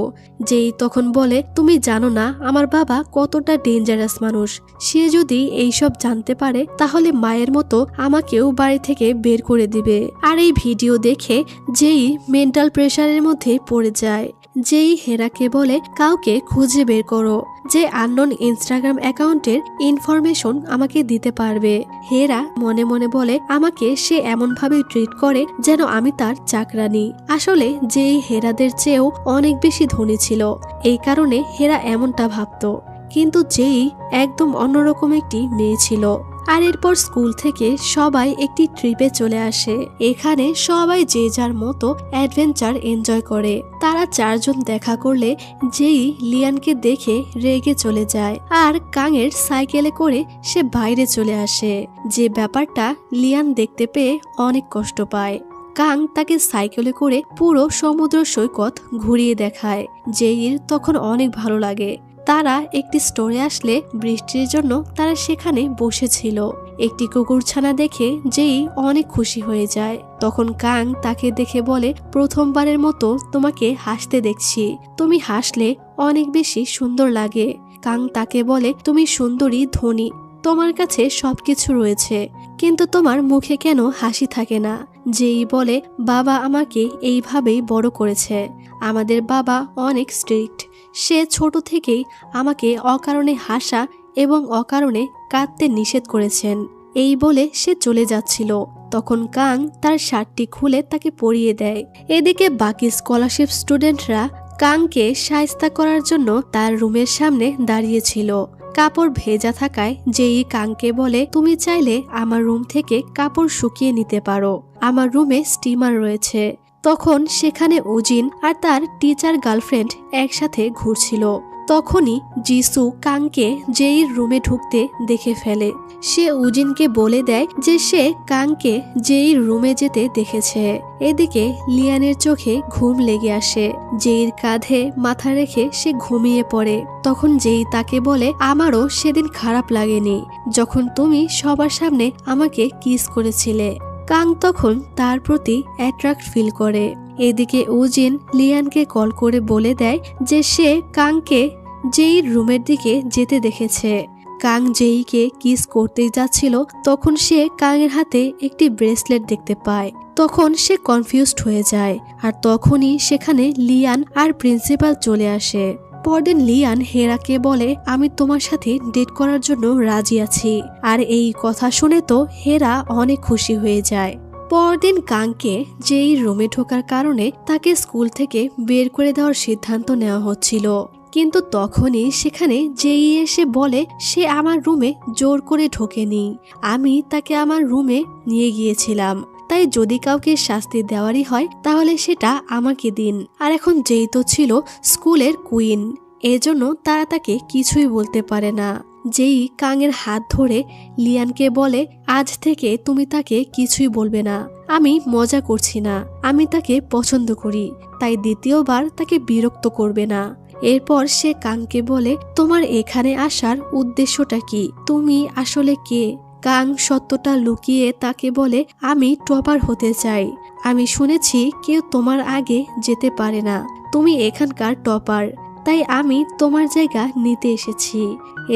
যেই তখন বলে, তুমি জানো না আমার বাবা কতটা ডেঞ্জারাস মানুষ, সে যদি এইসব জানতে পারে তাহলে মায়ের মতো আমাকেও বাড়ি থেকে বের করে দিবে। আর এই ভিডিও দেখে যেই মেন্টাল প্রেশারের মধ্যে পড়ে যায়। যেই হেরাকে বলে, কাউকে খুঁজে বের করো যে আননোন ইনস্টাগ্রাম অ্যাকাউন্টের ইনফরমেশন আমাকে দিতে পারবে। হেরা মনে মনে বলে, আমাকে সে এমন ভাবে ট্রিট করে যেন আমি তার চাকরানি। আসলে যেই হেরাদের চেয়েও অনেক বেশি ধনী ছিল, এই কারণে হেরা এমনটা ভাবত। কিন্তু যেই একদম অন্যরকম একটি মেয়ে ছিল। আর এরপর স্কুল থেকে সবাই একটি ট্রিপে চলে আসে। এখানে সবাই যে যার মতো অ্যাডভেঞ্চার এনজয় করে। তারা চারজন দেখা করলে যেই লিয়ানকে দেখে রেগে চলে যায়, আর কাংয়ের সাইকেলে করে সে বাইরে চলে আসে। যে ব্যাপারটা লিয়ান দেখতে পেয়ে অনেক কষ্ট পায়। কাং তাকে সাইকেলে করে পুরো সমুদ্র সৈকত ঘুরিয়ে দেখায়। জেইর তখন অনেক ভালো লাগে। তারা একটি স্টোরে আসলে বৃষ্টির জন্য তারা সেখানে বসেছিল। একটি কুকুরছানা দেখে যেই অনেক খুশি হয়ে যায়। তখন কাং তাকে দেখে বলে, প্রথমবারের মতো তোমাকে হাসতে দেখছি, তুমি হাসলে অনেক বেশি সুন্দর লাগে। কাং তাকে বলে, তুমি সুন্দরী, ধনী, তোমার কাছে সবকিছু রয়েছে, কিন্তু তোমার মুখে কেন হাসি থাকে না? যেই বলে, বাবা আমাকে এইভাবেই বড় করেছে, আমাদের বাবা অনেক স্ট্রিক্ট, সে ছোট থেকেই আমাকে অকারণে হাসা এবং অকারণে কাঁদতে নিষেধ করেছেন। এই বলে সে চলে যাচ্ছিল। তখন কাং তার শার্টটি খুলে তাকে পরিয়ে দেয়। এদিকে বাকি স্কলারশিপ স্টুডেন্টরা কাংকে শায়েস্তা করার জন্য তার রুমের সামনে দাঁড়িয়েছিল। কাপড় ভেজা থাকায় যেই কাংকে বলে, তুমি চাইলে আমার রুম থেকে কাপড় শুকিয়ে নিতে পারো, আমার রুমে স্টিমার রয়েছে। তখন সেখানে উজিন আর তার টিচার গার্লফ্রেন্ড একসাথে ঘুরছিল। তখনই জিসু কাংকে জেইর রুমে ঢুকতে দেখে ফেলে। সে উজিনকে বলে দেয় যে সে কাংকে জেইর রুমে যেতে দেখেছে। এদিকে লিয়ানের চোখে ঘুম লেগে আসে। জেইর কাঁধে মাথা রেখে সে ঘুমিয়ে পড়ে। তখন জেই তাকে বলে, আমারও সেদিন খারাপ লাগেনি যখন তুমি সবার সামনে আমাকে কিস করেছিলে। কাং তখন তার প্রতি অ্যাট্রাক্ট ফিল করে। এদিকে উজিন লিয়ানকে কল করে বলে দেয় যে সে কাংকে জেইর রুমের দিকে যেতে দেখেছে। কাং জেইকে কিস করতে যাচ্ছিল, তখন সে কাংয়ের হাতে একটি ব্রেসলেট দেখতে পায়। তখন সে কনফিউজড হয়ে যায়, আর তখনই সেখানে লিয়ান আর প্রিন্সিপাল চলে আসে। পরদিন লিয়ান হেরাকে বলে, আমি তোমার সাথে ডেট করার জন্য রাজি আছি। আর এই কথা শুনে তো হেরা অনেক খুশি হয়ে যায়। পরদিন কাংকে যেই রুমে ঢোকার কারণে তাকে স্কুল থেকে বের করে দেওয়ার সিদ্ধান্ত নেওয়া হচ্ছিল, কিন্তু তখনই সেখানে যেই এসে বলে, সে আমার রুমে জোর করে ঢোকেনি, আমি তাকে আমার রুমে নিয়ে গিয়েছিলাম, তাই যদি কাউকে শাস্তি দেওয়ারই হয় তাহলে সেটা আমাকে দিন। আর এখন যেই তো ছিল স্কুলের কুইন, এজন্য তারা তাকে কিছুই বলতে পারে না। যেই কাংয়ের হাত ধরে লিয়ানকে বলে, আজ থেকে তুমি তাকে কিছুই বলবে না, আমি মজা করছি না, আমি তাকে পছন্দ করি, তাই দ্বিতীয়বার তাকে বিরক্ত করবে না। এরপর সে কাংকে বলে, তোমার এখানে আসার উদ্দেশ্যটা কি, তুমি আসলে কে? কাং সত্যটা লুকিয়ে তাকে বলে, আমি টপার হতে চাই, আমি শুনেছি কেউ তোমার আগে যেতে পারে না, তুমি এখানকার টপার, তাই আমি তোমার জায়গা নিতে এসেছি।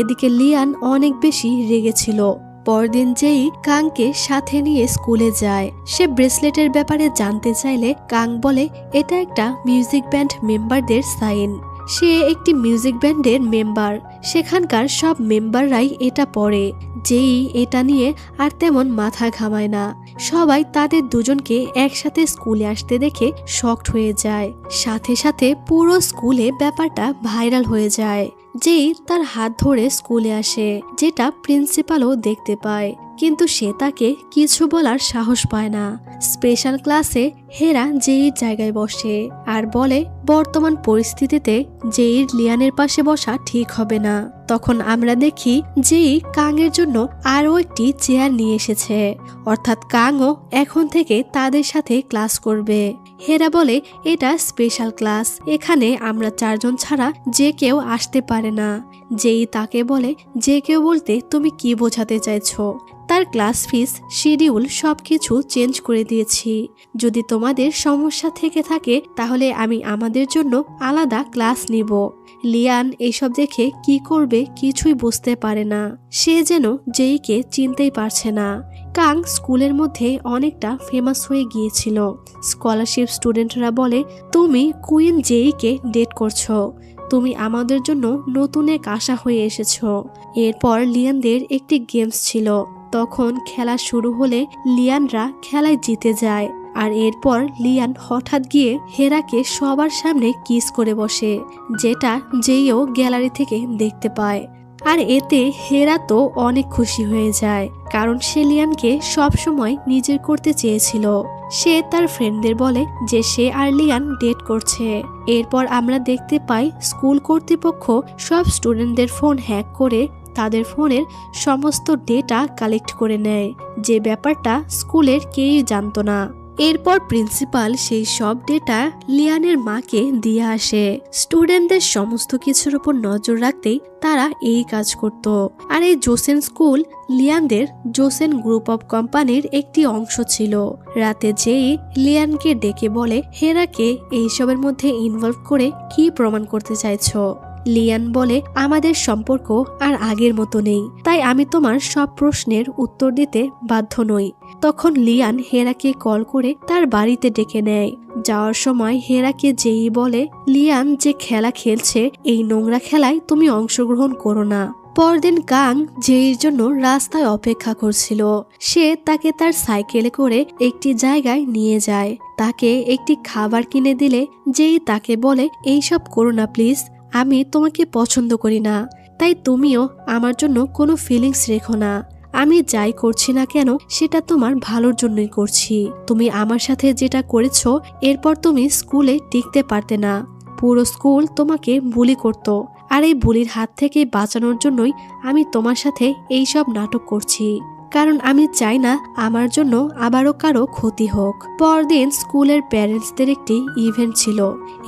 এদিকে লিয়ান অনেক বেশি রেগেছিল। পরদিন যেই কাংকে সাথে নিয়ে স্কুলে যায়, সে ব্রেসলেটের ব্যাপারে জানতে চাইলে কাং বলে এটা একটা মিউজিক ব্যান্ড মেম্বারদের সাইন। সে একটি মিউজিক ব্যান্ডের মেম্বার, সেখানকার সব মেম্বাররাই এটা পরে। যেই এটা নিয়ে আর তেমন মাথা ঘামায় না। সবাই তাদের দুজনকে একসাথে স্কুলে আসতে দেখে শকড হয়ে যায়। সাথে সাথে পুরো স্কুলে ব্যাপারটা ভাইরাল হয়ে যায়। যেই তার হাত ধরে স্কুলে আসে, যেটা প্রিন্সিপালও দেখতে পায়, কিন্তু সে তাকে কিছু বলার সাহস পায় না। স্পেশাল ক্লাসে হেরা জেইর জায়গায় বসে আর বলে বর্তমান পরিস্থিতিতে জেইর লিয়ানের পাশে বসা ঠিক হবে না। তখন আমরা দেখি যেই কাংয়ের জন্য আরও একটি চেয়ার নিয়ে এসেছে, অর্থাৎ কাংও এখন থেকে তাদের সাথে ক্লাস করবে। হেরা বলে এটা স্পেশাল ক্লাস, এখানে আমরা 4 জন ছাড়া যে কেউ আসতে পারে না। যেই তাকে বলে যে কেউ বলতে তুমি কি বোঝাতে চাইছো? তার ক্লাস ফিস, শিডিউল সবকিছু চেঞ্জ করে দিয়েছি। যদি তোমাদের সমস্যা থেকে থাকে তাহলে আমি আমাদের জন্য আলাদা ক্লাস নিব। লিয়ান এইসব দেখে কি করবে কিছুই বুঝতে পারে না। সে যেন জেইকে চিনতেই পারছে না। কাং স্কুলের মধ্যে অনেকটা ফেমাস হয়ে গিয়েছিল। স্কলারশিপ স্টুডেন্টরা বলে তুমি কুইন জেইকে ডেট করছো, তুমি আমাদের জন্য নতুন এক আশা হয়ে এসেছো। এরপর লিয়ানদের একটি গেমস ছিল। তখন খেলা শুরু হলে লিয়ানরা খেলায় জিতে যায়। আর এরপর লিয়ান হঠাৎ গিয়ে হেরাকে সবার সামনে কিস করে বসে, যেটা যেইও গ্যালারি থেকে দেখতে পায়। আর এতে হেরা তো অনেক খুশি হয়ে যায়, কারণ সে লিয়ানকে সবসময় নিজের করতে চেয়েছিল। সে তার ফ্রেন্ডদের বলে যে সে আর লিয়ান ডেট করছে। এরপর আমরা দেখতে পাই স্কুল কর্তৃপক্ষ সব স্টুডেন্টদের ফোন হ্যাক করে তাদের ফোনের সমস্ত ডেটা কালেক্ট করে নেয়, যে ব্যাপারটা স্কুলের কেউই জানতো না। এরপর প্রিন্সিপাল সেই সব ডেটা লিয়ানের মাকে দিয়ে আসে। স্টুডেন্টদের সমস্ত কিছুর উপর নজর রাখতেই তারা এই কাজ করত। আর এই জোসেন স্কুল লিয়ানদের জোসেন গ্রুপ অফ কোম্পানির একটি অংশ ছিল। রাতে যেই লিয়ানকে ডেকে বলে হেরাকে এইসবের মধ্যে ইনভলভ করে কি প্রমাণ করতে চাইছো? লিয়ান বলে আমাদের সম্পর্ক আর আগের মতো নেই, তাই আমি তোমার সব প্রশ্নের উত্তর দিতে বাধ্য নই। তখন লিয়ান হেরাকে কল করে তার বাড়িতে ডেকে নেয়। যাওয়ার সময় হেরাকে যেই বলে লিয়ান যে খেলা খেলছে এই নোংরা খেলায় তুমি অংশগ্রহণ করো না। পরদিন কাং যেইর জন্য রাস্তায় অপেক্ষা করছিল। সে তাকে তার সাইকেলে করে একটি জায়গায় নিয়ে যায়। তাকে একটি খাবার কিনে দিলে যেই তাকে বলে এইসব করো না প্লিজ, আমি তোমাকে পছন্দ করি না, তাই তুমিও আমার জন্য কোনো ফিলিংস রেখো না। আমি যাই করছি না কেন সেটা তোমার ভালোর জন্যই করছি। তুমি আমার সাথে যেটা করেছো এরপর তুমি স্কুলে টিকতে পারতে না। পুরো স্কুল তোমাকে বুলি করত, আর এই বুলির হাত থেকে বাঁচানোর জন্যই আমি তোমার সাথে এইসব নাটক করছি, কারণ আমি চাই না আমার জন্য আবারও কারো ক্ষতি হোক। পরদিন স্কুলের প্যারেন্টসদের একটি ইভেন্ট ছিল।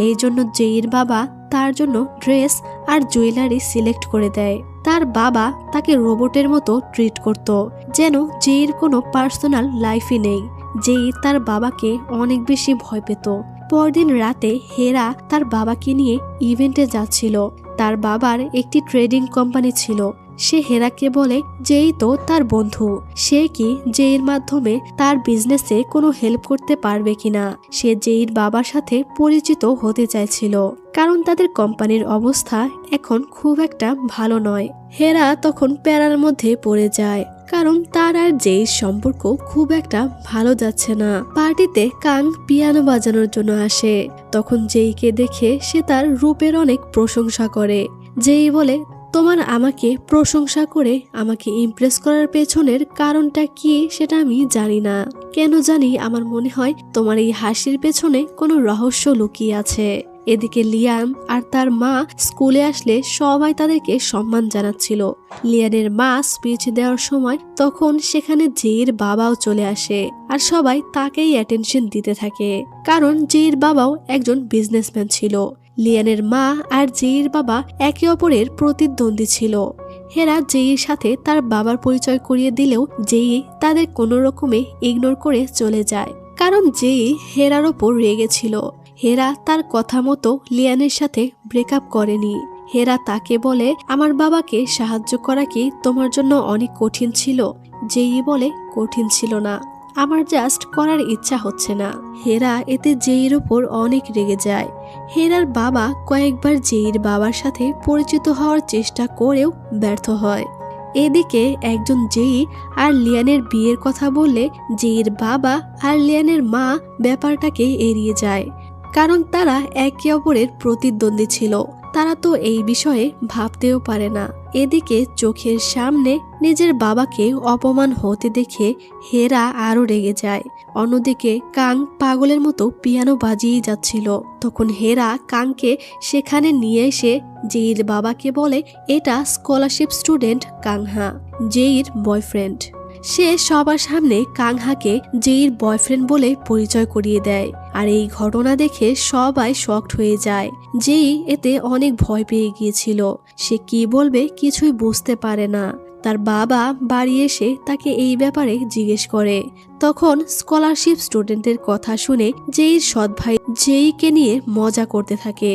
এই জন্য জেইর বাবা তার জন্য ড্রেস আর জুয়েলারি সিলেক্ট করে দেয়। তার বাবা তাকে রোবটের মতো ট্রিট করত, যেন জেইর কোনো পার্সোনাল লাইফই নেই। জেই তার বাবাকে অনেক বেশি ভয় পেত। পরদিন রাতে হেরা তার বাবাকে নিয়ে ইভেন্টে যাচ্ছিল। তার বাবার একটি ট্রেডিং কোম্পানি ছিল। সে হেরাকে বলে যেই তো তার বন্ধু, সে কি জেইর মাধ্যমে তার বিজনেসে কোনো হেল্প করতে পারবে কিনা। সে জেইর বাবার সাথে পরিচিত হতে চাইছিল, কারণ তাদের কোম্পানির অবস্থা এখন খুব একটা ভালো নয়। হেরা তখন প্যারার মধ্যে পড়ে যায়, কারণ তার আর জেইর সম্পর্ক খুব একটা ভালো যাচ্ছে না। পার্টিতে কাং পিয়ানো বাজানোর জন্য আসে। তখন জেইকে দেখে সে তার রূপের অনেক প্রশংসা করে। জেই বলে তোমার আমাকে প্রশংসা করে আমাকে ইমপ্রেস করার পেছনের কারণটা কি সেটা আমি জানি না, কেন জানি আমার মনে হয় তোমার এই হাসির পেছনে কোনো রহস্য লুকিয়ে আছে। এদিকে লিয়ান আর তার মা স্কুলে আসলে সবাই তাদেরকে সম্মান জানাচ্ছিল। লিয়ানের মা স্পিচ দেওয়ার সময় তখন সেখানে জেইর বাবাও চলে আসে, আর সবাই তাকেই অ্যাটেনশন দিতে থাকে, কারণ জেইর বাবাও একজন বিজনেসম্যান ছিল। লিয়ানের মা আর জেইর বাবা একে অপরের প্রতিদ্বন্দ্বী ছিল। হেরা জেইর সাথে তার বাবার পরিচয় করিয়ে দিলেও জেই তাদের কোনো রকমে ইগনোর করে চলে যায়, কারণ যেই হেরার ওপর রেগেছিল। হেরা তার কথা মতো লিয়ানের সাথে ব্রেকআপ করেনি। হেরা তাকে বলে, আমার বাবাকে সাহায্য করা কি তোমার জন্য অনেক কঠিন ছিল? যেই বলে, কঠিন ছিল না, আমার জাস্ট করার ইচ্ছা হচ্ছে না। হেরা এতে জেইর ওপর অনেক রেগে যায়। হেরার বাবা কয়েকবার জেইর বাবার সাথে পরিচিত হওয়ার চেষ্টা করেও ব্যর্থ হয়। এদিকে একজন জেই আর লিয়ানের বিয়ের কথা বললে জেইর বাবা আর লিয়ানের মা ব্যাপারটাকে এড়িয়ে যায়, কারণ তারা একে অপরের প্রতিদ্বন্দ্বী ছিল। তারা তো এই বিষয়ে ভাবতেও পারে না। এদিকে চোখের সামনে নিজের বাবাকে অপমান হতে দেখে হেরা আরো রেগে যায়। অন্যদিকে কাং পাগলের মতো পিয়ানো বাজিয়ে যাচ্ছিল। তখন হেরা কাংকে সেখানে নিয়ে এসে জেইর বাবাকে বলে, এটা স্কলারশিপ স্টুডেন্ট কাংহা, জেইর বয়ফ্রেন্ড। সে সবার সামনে কাংহাকে জেইর বয়ফ্রেন্ড বলে পরিচয় করিয়ে দেয়। আর এই ঘটনা দেখে সবাই শকড হয়ে যায়। জেই এতে অনেক ভয় পেয়ে গিয়েছিল। সে কি বলবে কিছুই বুঝতে পারে না। তার বাবা বাড়ি এসে তাকে এই ব্যাপারে জিজ্ঞেস করে। তখন স্কলারশিপ স্টুডেন্টের কথা শুনে জেইর সৎ ভাই জেইকে নিয়ে মজা করতে থাকে,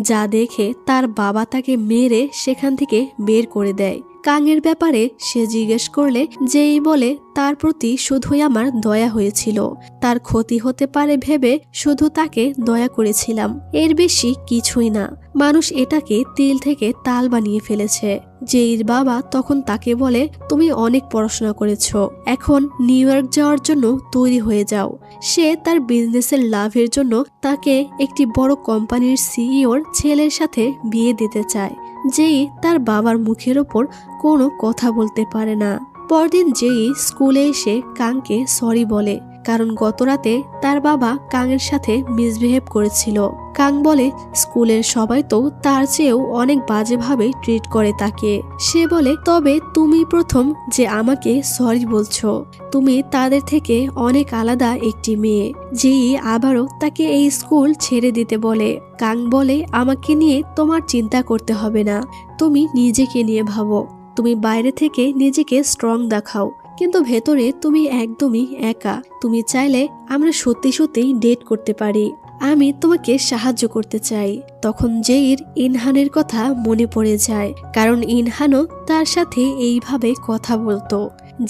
যা দেখে তার বাবা তাকে মেরে সেখান থেকে বের করে দেয়। কাংয়ের ব্যাপারে সে জিজ্ঞেস করলে জেই বলে, তার প্রতি শুধুই আমার দয়া হয়েছিল, তার ক্ষতি হতে পারে ভেবে শুধু তাকে দয়া করেছিলাম, এর বেশি কিছুই না। মানুষ এটাকে তিল থেকে তাল বানিয়ে ফেলেছে। জেইর বাবা তখন তাকে বলে, তুমি অনেক পড়াশোনা করেছো, এখন নিউ ইয়র্ক যাওয়ার জন্য তৈরি হয়ে যাও। সে তার বিজনেসের লাভের জন্য তাকে একটি বড় কোম্পানির সিইওর ছেলের সাথে বিয়ে দিতে চায়। জেই তার বাবার মুখের ওপর কোনো কথা বলতে পারে না। পরদিন জেই স্কুলে এসে কাংকে সরি বলে, কারণ গতরাতে তার বাবা কাংয়ের সাথে মিসবিহেভ করেছিল। কাং বলে, স্কুলের সবাই তো তার চেয়েও অনেক বাজেভাবে ট্রিট করে তাকে। সে বলে, তবে তুমি প্রথম যে আমাকে সরি বলছো, তুমি তাদের থেকে অনেক আলাদা একটি মেয়ে। যেই আবারও তাকে এই স্কুল ছেড়ে দিতে বলে। কাং বলে, আমাকে নিয়ে তোমার চিন্তা করতে হবে না, তুমি নিজেকে নিয়ে ভাবো। তুমি বাইরে থেকে নিজেকে স্ট্রং দেখাও, কিন্তু ভেতরে তুমি একদমই একা। তুমি চাইলে আমরা সত্যি সত্যিই ডেট করতে পারি, আমি তোমাকে সাহায্য করতে চাই। তখন জেইর ইনহানের কথা মনে পড়ে যায়, কারণ ইনহানও তার সাথে এইভাবে কথা বলতো।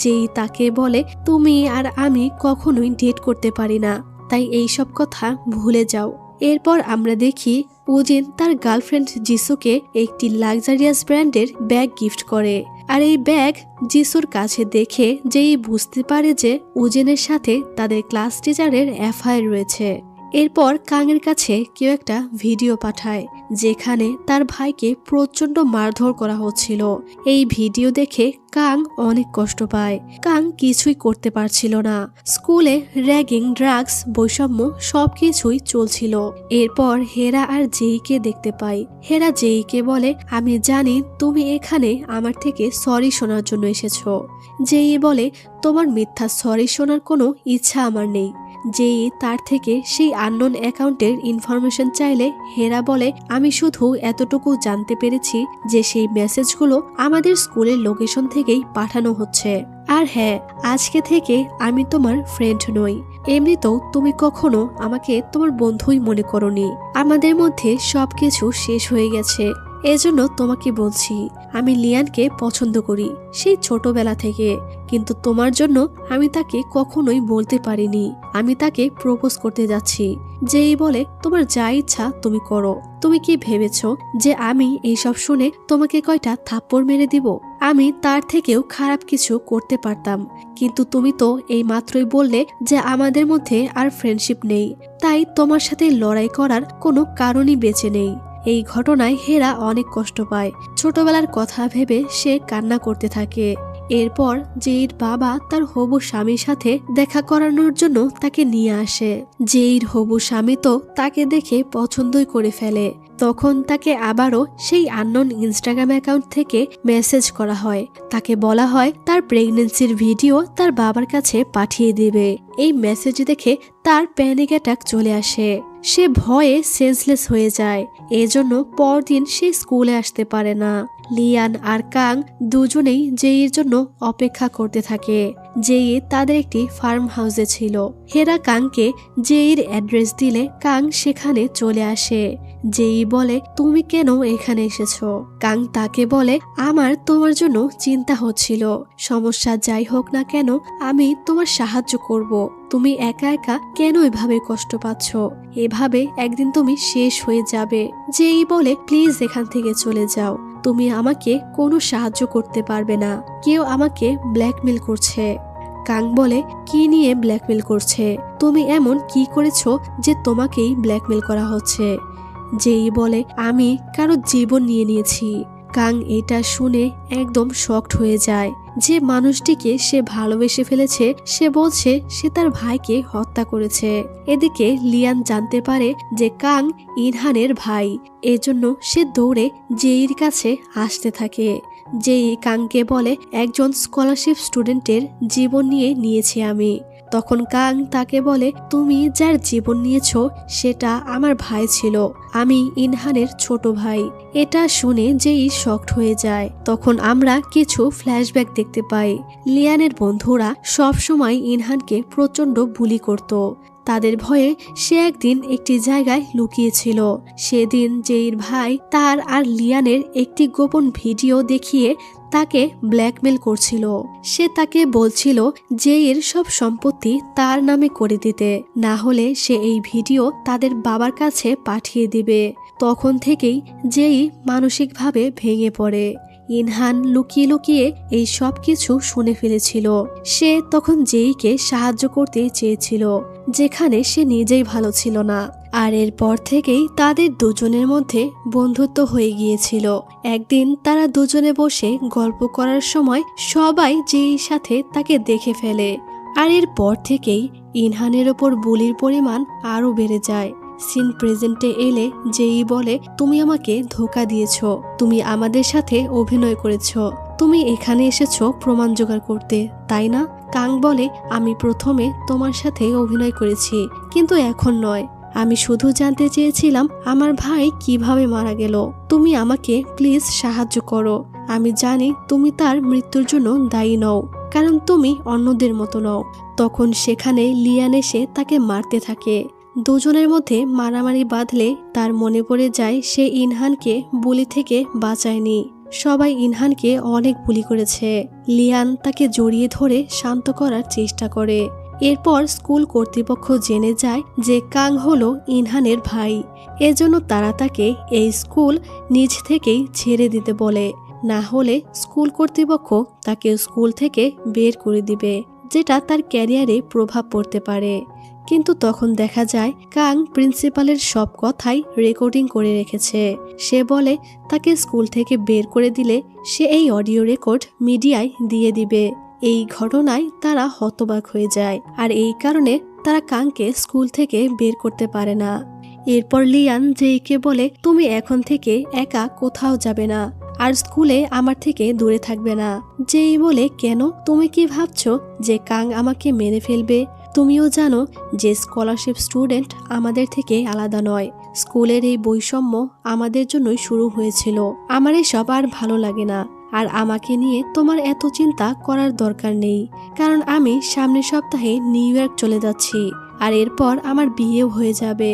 জেই তাকে বলে, তুমি আর আমি কখনোই ডেট করতে পারি না, তাই এই সব কথা ভুলে যাও। এরপর আমরা দেখি উজিন তার গার্লফ্রেন্ড জিসুকে একটি লাক্সারিয়াস ব্র্যান্ডের ব্যাগ গিফট করে। আর এই ব্যাগ জিসুর কাছে দেখে যেই বুঝতে পারে যে উজিনের সাথে তাদের ক্লাস টিচারের এফআইআর রয়েছে। এরপর কাংয়ের কাছে কেউ একটা ভিডিও পাঠায়, যেখানে তার ভাইকে প্রচন্ড মারধর করা হচ্ছিল। এই ভিডিও দেখে কাং অনেক কষ্ট পায়। কাং কিছুই করতে পারছিল না। স্কুলে র্যাগিং, ড্রাগস, বৈষম্য সবকিছুই চলছিল। এরপর হেরা আর জেইকে দেখতে পাই। হেরা জেইকে বলে, আমি জানি তুমি এখানে আমার থেকে সরি শোনার জন্য এসেছো। জেই বলে, তোমার মিথ্যা সরি শোনার কোনো ইচ্ছা আমার নেই। যেই তার থেকে সেই আননোন অ্যাকাউন্টের ইনফরমেশন চাইলে হেরা বলে, আমি শুধু এতটুকু জানতে পেরেছি যে সেই মেসেজগুলো আমাদের স্কুলের লোকেশন থেকেই পাঠানো হচ্ছে। আর হ্যাঁ, আজকে থেকে আমি তোমার ফ্রেন্ড নই। এমনিতেও তুমি কখনো আমাকে তোমার বন্ধুই মনে করোনি। আমাদের মধ্যে সবকিছু শেষ হয়ে গেছে। এজন্য তোমাকে বলছি, আমি লিয়ানকে পছন্দ করি সেই ছোটবেলা থেকে, কিন্তু তোমার জন্য আমি তাকে কখনোই বলতে পারিনি আমি তাকে প্রপোজ করতে যাচ্ছি। যেই বলে, তোমার যা ইচ্ছা তুমি করো। তুমি কি ভেবেছো যে আমি এইসব শুনে তোমাকে কয়টা থাপ্পড় মেরে দিব? আমি তার থেকেও খারাপ কিছু করতে পারতাম, কিন্তু তুমি তো এই মাত্রই বললে যে আমাদের মধ্যে আর ফ্রেন্ডশিপ নেই, তাই তোমার সাথে লড়াই করার কোনো কারণই বেঁচে নেই। এই ঘটনায় হেরা অনেক কষ্ট পায়। ছোটবেলার কথা ভেবে সে কান্না করতে থাকে। এরপর জেইর বাবা তার হবু স্বামীর সাথে দেখা করানোর জন্য তাকে নিয়ে আসে। জেইর হবু স্বামী তো তাকে দেখে পছন্দই করে ফেলে। তখন তাকে আবারও সেই আননোন ইনস্টাগ্রাম অ্যাকাউন্ট থেকে মেসেজ করা হয়। তাকে বলা হয় তার প্রেগন্যান্সির ভিডিও তার বাবার কাছে পাঠিয়ে দেবে। এই মেসেজ দেখে তার প্যানিক অ্যাটাক চলে আসে। সে ভয়ে সেন্সলেস হয়ে যায়। এজন্য পরদিন সে স্কুলে আসতে পারে না। লিয়ান আর কাং দুজনেই জেইর জন্য অপেক্ষা করতে থাকে। জেই তাদের একটি ফার্ম হাউসে ছিল। হেরা কাংকে জেইর অ্যাড্রেস দিলে কাং সেখানে চলে আসে। জেই বলে, তুমি কেন এখানে এসেছো? কাং তাকে বলে, আমার তোমার জন্য চিন্তা হচ্ছিল। সমস্যা যাই হোক না কেন আমি তোমার সাহায্য করব। তুমি একা একা কেন এভাবে কষ্ট পাচ্ছ? এভাবে একদিন তুমি শেষ হয়ে যাবে। জেই বলে, প্লিজ এখান থেকে চলে যাও। তুমি আমাকে কোনো সাহায্য করতে পারবে না। কেউ আমাকে ব্ল্যাকমেল করছে। কাং বলে, কি নিয়ে ব্ল্যাকমেল করছে? তুমি এমন কি করেছো যে তোমাকেই ব্ল্যাকমেল করা হচ্ছে? জেই বলে, আমি কারো জীবন নিয়ে নিয়েছি। কাং এটা শুনে একদম শকড হয়ে যায়। যে মানুষটিকে সে ভালোবেসে ফেলেছে সে বলছে সে তার ভাইকে হত্যা করেছে। এদিকে লিয়ান জানতে পারে যে কাং ইনহানের ভাই। এজন্য সে দৌড়ে জেইর কাছে আসতে থাকে। জেই কাংকে বলে, একজন স্কলারশিপ স্টুডেন্টের জীবন নিয়েছি আমি। তখন কাং তাকে বলে, তুমি যার জীবন নিয়েছ সেটা আমার ভাই ছিল। আমি ইনহানের ছোট ভাই। এটা শুনে জেই শকড হয়ে যায়। তখন আমরা কিছু ফ্ল্যাশব্যাক দেখতে পাই। লিয়ানের বন্ধুরা সব সময় ইনহানকে প্রচন্ড বুলি করত। তাদের ভয়ে সে একদিন একটি জায়গায় লুকিয়েছিল। সেদিন জেইর ভাই তার আর লিয়ানের একটি গোপন ভিডিও দেখিয়ে তাকে ব্ল্যাকমেল করছিল। সে তাকে বলছিল জেইর সব সম্পত্তি তার নামে করে দিতে, না হলে সে এই ভিডিও তাদের বাবার কাছে পাঠিয়ে দিবে। তখন থেকেই জেই মানসিকভাবে ভেঙে পড়ে। ইনহান লুকিয়ে লুকিয়ে এই সব কিছু শুনে ফেলেছিল। সে তখন জেইকে সাহায্য করতে চেয়েছিল, যেখানে সে নিজেই ভালো ছিল না। আর এরপর থেকেই তাদের দুজনের মধ্যে বন্ধুত্ব হয়ে গিয়েছিল। একদিন তারা দুজনে বসে গল্প করার সময় সবাই জেইর সাথে তাকে দেখে ফেলে। আর এরপর থেকেই ইনহানের ওপর বুলির পরিমাণ আরো বেড়ে যায়। সিন প্রেজেন্টে এলে জেই বলে, তুমি আমাকে ধোঁকা দিয়েছ। তুমি আমাদের সাথে অভিনয় করেছ। তুমি এখানে এসেছো প্রমাণ জোগাড় করতে, তাই না? কাং বলে, আমি প্রথমে তোমার সাথে অভিনয় করেছি, কিন্তু এখন নয়। আমি শুধু জানতে চেয়েছিলাম আমার ভাই কিভাবে মারা গেল। তুমি আমাকে প্লিজ সাহায্য করো। আমি জানি তুমি তার মৃত্যুর জন্য দায়ী নও, কারণ তুমি অন্যদের মতো নও। তখন সেখানে লিয়ান এসে তাকে মারতে থাকে। দুজনের মধ্যে মারামারি বাঁধলে তার মনে পড়ে যায় সে ইনহানকে বুলি থেকে বাঁচায়নি। সবাই ইনহানকে অনেক বুলি করেছে। লিয়ান তাকে জড়িয়ে ধরে শান্ত করার চেষ্টা করে। এরপর স্কুল কর্তৃপক্ষ জেনে যায় যে কাং হলো ইনহানের ভাই। এজন্য তারা তাকে এই স্কুল নিজ থেকেই ছেড়ে দিতে বলে, না হলে স্কুল কর্তৃপক্ষ তাকে স্কুল থেকে বের করে দিবে, যেটা তার ক্যারিয়ারে প্রভাব পড়তে পারে। কিন্তু তখন দেখা যায় কাং প্রিন্সিপালের সব কথাই রেকর্ডিং করে রেখেছে। সে বলে তাকে স্কুল থেকে বের করে দিলে সে এই অডিও রেকর্ড মিডিয়ায় দিয়ে দিবে। এই ঘটনায় তারা হতবাক হয়ে যায়, আর এই কারণে তারা কাংকে স্কুল থেকে বের করতে পারে না। এরপর লিয়ান জেইকে বলে, তুমি এখন থেকে একা কোথাও যাবে না, আর স্কুলে আমার থেকে দূরে থাকবে না। জেই বলে, কেন? তুমি কি ভাবছো যে কাং আমাকে মেরে ফেলবে? তুমিও জানো যে স্কলারশিপ স্টুডেন্ট আমাদের থেকে আলাদা নয়। স্কুলের এই বৈষম্য আমাদের জন্যই শুরু হয়েছিল। আমার এসব আর ভালো লাগে না। আর আমাকে নিয়ে তোমার এত চিন্তা করার দরকার নেই, কারণ আমি সামনের সপ্তাহে নিউ ইয়র্ক চলে যাচ্ছি, আর এরপর আমার বিয়েও হয়ে যাবে।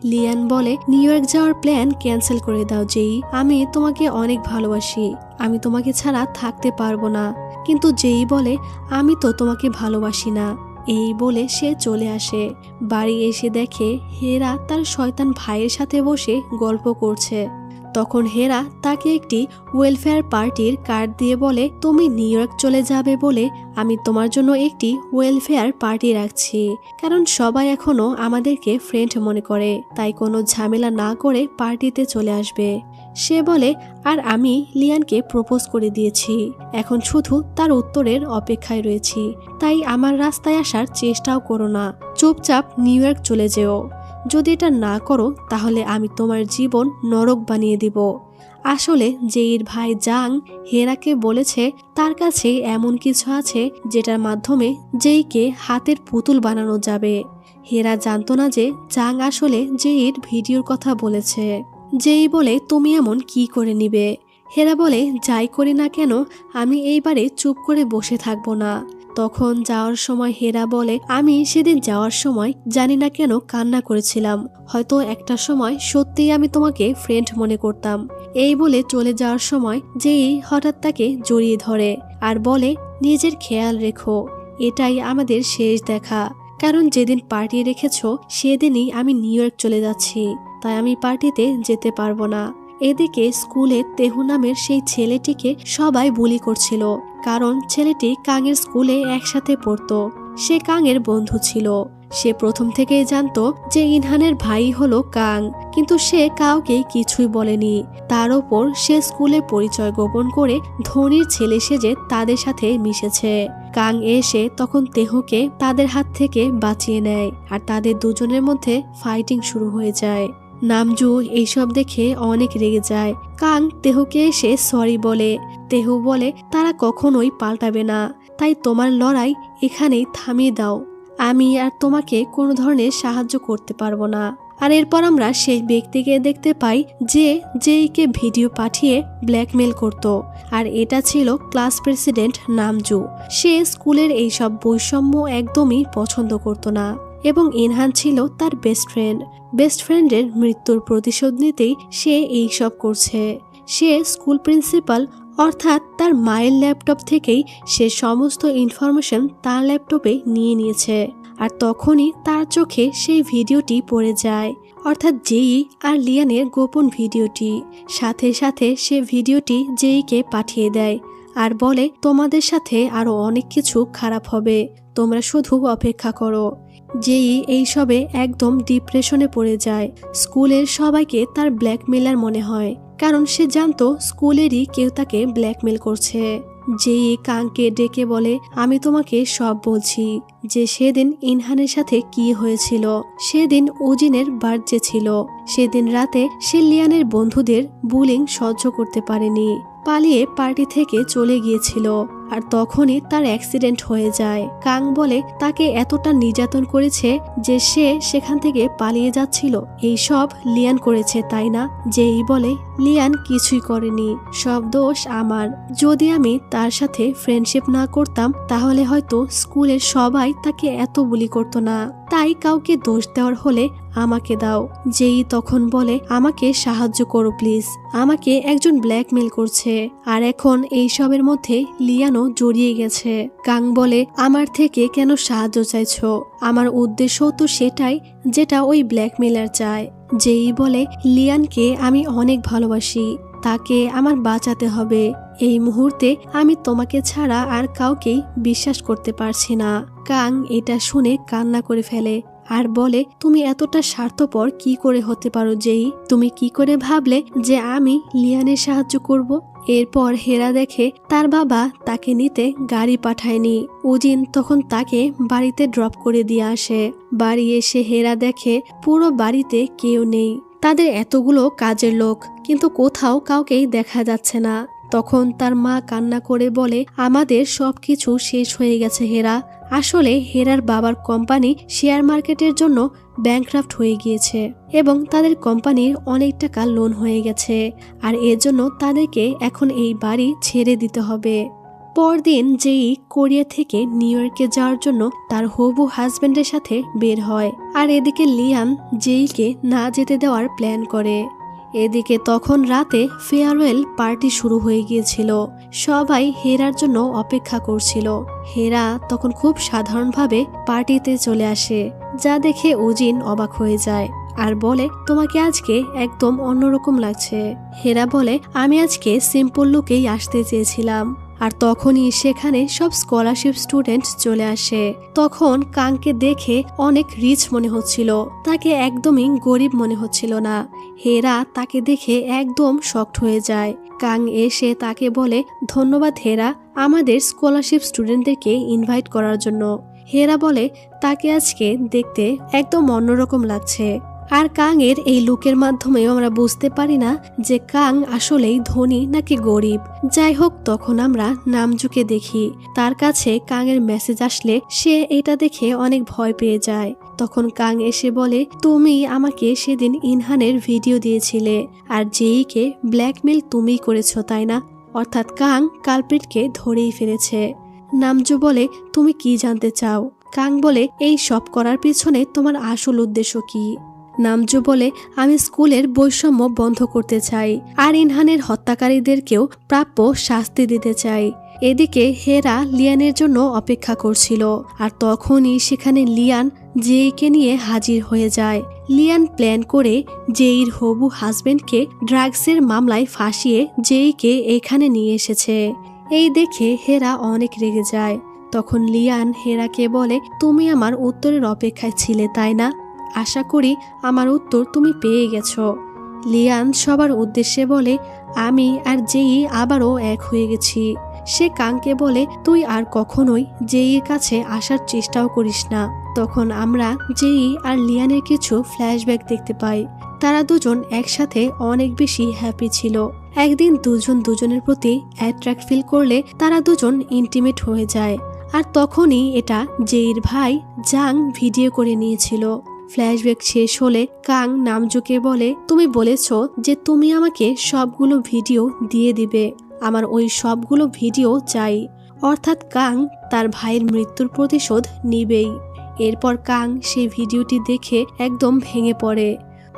লিয়ান বলে, নিউ ইয়র্ক যাওয়ার প্ল্যান ক্যান্সেল করে দাও জেই। আমি তোমাকে অনেক ভালোবাসি। আমি তোমাকে ছাড়া থাকতে পারবো না। কিন্তু জেই বলে, আমি তো তোমাকে ভালোবাসি না। এই বলে সে চলে আসে। বাড়ি এসে দেখে হেরা তার শয়তান ভাইয়ের সাথে বসে গল্প করছে। তখন হেরা তাকে একটি ওয়েলফেয়ার পার্টির কার্ড দিয়ে বলে, তুমি নিউ ইয়র্ক চলে যাবে বলে আমি তোমার জন্য একটি ওয়েলফেয়ার পার্টি রাখছি, কারণ সবাই এখনো আমাদেরকে ফ্রেন্ড মনে করে, তাই কোনো ঝামেলা না করে পার্টিতে চলে আসবে। সে বলে, আর আমি লিয়ানকে প্রপোজ করে দিয়েছি, এখন শুধু তার উত্তরের অপেক্ষায় রয়েছি, তাই আমার রাস্তায় আসার চেষ্টাও করো না। চুপচাপ নিউ ইয়র্ক চলে যেও। যদি এটা না করো তাহলে আমি তোমার জীবন নরক বানিয়ে দিব। আসলে জেইর ভাই জাং হেরাকে বলেছে তার কাছে এমন কিছু আছে যেটার মাধ্যমে জেইকে হাতের পুতুল বানানো যাবে। হেরা জানতো না যে জাং আসলে জেইর ভিডিওর কথা বলেছে। জেই বলে, তুমি এমন কি করে নিবে? হেরা বলে, যাই করি না কেন আমি এইবারে চুপ করে বসে থাকবো না। তখন যাওয়ার সময় হেরা বলে, আমি সেদিন যাওয়ার সময় জানি না কেন কান্না করেছিলাম, হয়তো একটা সময় সত্যিই আমি তোমাকে ফ্রেন্ড মনে করতাম। এই বলে চলে যাওয়ার সময় যেই হঠাৎ তাকে জড়িয়ে ধরে আর বলে, নিজের খেয়াল রেখো, এটাই আমাদের শেষ দেখা, কারণ যেদিন পার্টি রেখেছ সেদিনই আমি নিউ ইয়র্ক চলে যাচ্ছি, তাই আমি পার্টিতে যেতে পারবো না। এদিকে স্কুলে তেহু নামের সেই ছেলেটিকে সবাই বুলি করছিল, কারণ ছেলেটি কাঙের স্কুলে একসাথে পড়তো। সে কাঙের বন্ধু ছিল। সে প্রথম থেকেই জানতো যে ইনহানের ভাই হলো কাং, কিন্তু সে কাউকে কিছুই বলেনি। তার ওপর সে স্কুলে পরিচয় গোপন করে ধনীর ছেলে সেজে তাদের সাথে মিশেছে। কাং এসে তখন তেহুকে তাদের হাত থেকে বাঁচিয়ে নেয় আর তাদের দুজনের মধ্যে ফাইটিং শুরু হয়ে যায়। নামজু এইসব দেখে অনেক রেগে যায়। কাং তেহুকে এসে সরি বলে। তেহু বলে, তারা কখনোই পাল্টাবে না, তাই তোমার লড়াই এখানেই থামিয়ে দাও, আমি আর তোমাকে কোনো ধরনের সাহায্য করতে পারবো না। আর এরপর আমরা সেই ব্যক্তিকে দেখতে পাই যে যেইকে ভিডিও পাঠিয়ে ব্ল্যাকমেল করত, আর এটা ছিল ক্লাস প্রেসিডেন্ট নামজু। সে স্কুলের এইসব বৈষম্য একদমই পছন্দ করত না এবং ইনহান ছিল তার বেস্ট ফ্রেন্ডের মৃত্যুর প্রতিশোধ নিতেই সে এইসব করছে। সে স্কুল প্রিন্সিপাল অর্থাৎ তার মায়ের ল্যাপটপ থেকেই সে সমস্ত ইনফরমেশন তার ল্যাপটপে নিয়ে নিয়েছে। আর তখনই তার চোখে সেই ভিডিওটি পড়ে যায়, অর্থাৎ জেই আর লিয়ানের গোপন ভিডিওটি। সাথে সাথে সে ভিডিওটি জেইকে পাঠিয়ে দেয় আর বলে, তোমাদের সাথে আরো অনেক কিছু খারাপ হবে, তোমরা শুধু অপেক্ষা করো। জেই এইসবে একদম ডিপ্রেশনে পড়ে যায়। স্কুলের সবাইকে তার ব্ল্যাকমেলার মনে হয়, কারণ সে জানতো স্কুলেরই কেউ তাকে ব্ল্যাকমেল করছে। যেই কাংকে ডেকে বলে, আমি তোমাকে সব বলছি, যে সেদিন ইনহানের সাথে কি হয়েছিল। সেদিন উজিনের বার্থডে ছিল। সেদিন রাতে সে লিয়ানের বন্ধুদের বুলিং সহ্য করতে পারেনি, পালিয়ে পার্টি থেকে চলে গিয়েছিল। আর তখনই তার অ্যাক্সিডেন্ট হয়ে যায়। কাং বলে, তাকে এতটা নির্যাতন করেছে যে সে সেখান থেকে পালিয়ে যাচ্ছিল, এই সব লিয়ান করেছে তাই না? যেই বলে, লিয়ান কিছুই করেনি, সব দোষ আমার। যদি আমি তার সাথে ফ্রেন্ডশিপ না করতাম তাহলে হয়তো স্কুলের সবাই তাকে এত বুলি করতো না, তাই কাউকে দোষ দেওয়ার হলে আমাকে দাও। যেই তখন বলে, আমাকে সাহায্য করো প্লিজ, আমাকে একজন ব্ল্যাকমেল করছে, আর এখন এই সবের মধ্যে লিয়ানও জড়িয়ে গেছে। কাং বলে, আমার থেকে কেন সাহায্য চাইছো? আমার উদ্দেশ্য তো সেটাই যেটা ওই ব্ল্যাকমেলার চায়। যেই বলে, লিয়ানকে আমি অনেক ভালোবাসি, তাকে আমার বাঁচাতে হবে। এই মুহূর্তে আমি তোমাকে ছাড়া আর কাউকেই বিশ্বাস করতে পারছি না। কাং এটা শুনে কান্না করে ফেলে আর বলে, তুমি এতটা স্বার্থপর কি করে হতে পারো যেই? তুমি কি করে ভাবলে যে আমি লিয়ানের সাহায্য করব? এরপর হেরা দেখে তার বাবা তাকে নিতে গাড়ি পাঠায়নি। উজিন তখন তাকে বাড়িতে ড্রপ করে দিয়ে আসে। বাড়ি এসে হেরা দেখে পুরো বাড়িতে কেউ নেই। তাদের এতগুলো কাজের লোক, কিন্তু কোথাও কাউকেই দেখা যাচ্ছে না। তখন তার মা কান্না করে বলে, আমাদের সবকিছু শেষ হয়ে গেছে হেরা। আসলে হেরার বাবার কোম্পানি শেয়ার মার্কেটের জন্য ব্যাংক্রাফট হয়ে গিয়েছে এবং তাদের কোম্পানির অনেক টাকা লোন হয়ে গেছে, আর এর জন্য তাদেরকে এখন এই বাড়ি ছেড়ে দিতে হবে। পরদিন যেই কোরিয়া থেকে নিউ ইয়র্কে যাওয়ার জন্য তার হবু হাজবেন্ডের সাথে বের হয়, আর এদিকে লিয়ান জেইকে না যেতে দেওয়ার প্ল্যান করে। এদিকে তখন রাতে ফেয়ারওয়েল পার্টি শুরু হয়ে গিয়েছিল। সবাই হেরার জন্য অপেক্ষা করছিল। হেরা তখন খুব সাধারণভাবে পার্টিতে চলে আসে, যা দেখে উজিন অবাক হয়ে যায় আর বলে, তোমাকে আজকে একদম অন্যরকম লাগছে। হেরা বলে, আমি আজকে সিম্পল লুকেই আসতে চেয়েছিলাম। আর তখনই সেখানে সব স্কলারশিপ স্টুডেন্ট চলে আসে। তখন কাংকে দেখে অনেক রিচ মনে হচ্ছিল, তাকে একদমই গরিব মনে হচ্ছিল না। হেরা তাকে দেখে একদম শকড হয়ে যায়। কাং এসে তাকে বলে, ধন্যবাদ হেরা, আমাদের স্কলারশিপ স্টুডেন্টদেরকে ইনভাইট করার জন্য। হেরা বলে, তাকে আজকে দেখতে একদম অন্যরকম লাগছে। আর কাং এর এই লুকের মাধ্যমেও আমরা বুঝতে পারি না যে কাং আসলেই ধনী নাকি গরিব। যাই হোক, তখন আমরা নামজুকে দেখি তার কাছে কাং এর মেসেজ আসলে সে এটা দেখে অনেক ভয় পেয়ে যায়। তখন কাং এসে বলে, তুমি আমাকে সেদিন ইনহানের ভিডিও দিয়েছিলে আর জেইকে ব্ল্যাকমেল তুমিই করেছো তাই না? অর্থাৎ কাং কালপ্রিটকে ধরেই ফেলেছে। নামজু বলে, তুমি কি জানতে চাও? কাং বলে, এই সব করার পিছনে তোমার আসল উদ্দেশ্য কি? নামজু বলে, আমি স্কুলের বৈষম্য বন্ধ করতে চাই আর ইনহানের হত্যাকারীদেরকেও প্রাপ্য শাস্তি দিতে চাই। এদিকে হেরা লিয়ানের জন্য অপেক্ষা করছিল আর তখনই সেখানে লিয়ান জেইকে নিয়ে হাজির হয়ে যায়। লিয়ান প্ল্যান করে জেইর হবু হাজবেন্ডকে ড্রাগসের মামলায় ফাঁসিয়ে জেইকে এখানে নিয়ে এসেছে। এই দেখে হেরা অনেক রেগে যায়। তখন লিয়ান হেরাকে বলে, তুমি আমার উত্তরের অপেক্ষায় ছিলে তাই না? আশা করি আমার উত্তর তুমি পেয়ে গেছো। লিয়ান সবার উদ্দেশ্যে বলে, আমি আর জেই আবারও এক হয়ে গেছি। সে কাংকে বলে, তুই আর কখনোই জেইর কাছে আসার চেষ্টাও করিস না। তখন আমরা জেই আর লিয়ানের কিছু ফ্ল্যাশব্যাক দেখতে পাই। তারা দুজন একসাথে অনেক বেশি হ্যাপি ছিল। একদিন দুজন দুজনের প্রতি অ্যাট্রাক্ট ফিল করলে তারা দুজন ইন্টিমেট হয়ে যায়। আর তখনই এটা জেইর ভাই জাং ভিডিও করে নিয়েছিল। ফ্ল্যাশব্যাক শেষ হলে কাং নামজুকে বলে, তুমি বলেছো যে তুমি আমাকে সবগুলো ভিডিও দিয়ে দিবে, আমার ওই সবগুলো ভিডিও চাই। অর্থাৎ কাং তার ভাইয়ের মৃত্যুর প্রতিশোধ নিবেই। এরপর কাং সেই ভিডিওটি দেখে একদম ভেঙে পড়ে।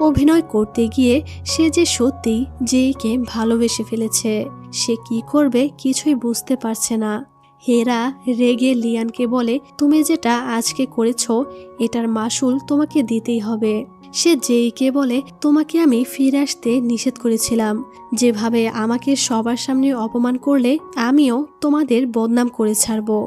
অভিনয় করতে গিয়ে সে যে সত্যি জেইকে ভালোবেসে ফেলেছে, সে কি করবে কিছুই বুঝতে পারছে না। হেরা রেগে লিয়ানকে বলে, তুমি যেটা আজকে করেছো এটার মাসুল তোমাকে দিতেই হবে। সে জেইকে বলে, তোমাকে আমি ফিরে আসতে নিষেধ করেছিলাম। যেভাবে আমাকে সবার সামনে অপমান করলে আমিও তোমাদের বদনাম করে ছাড়বো।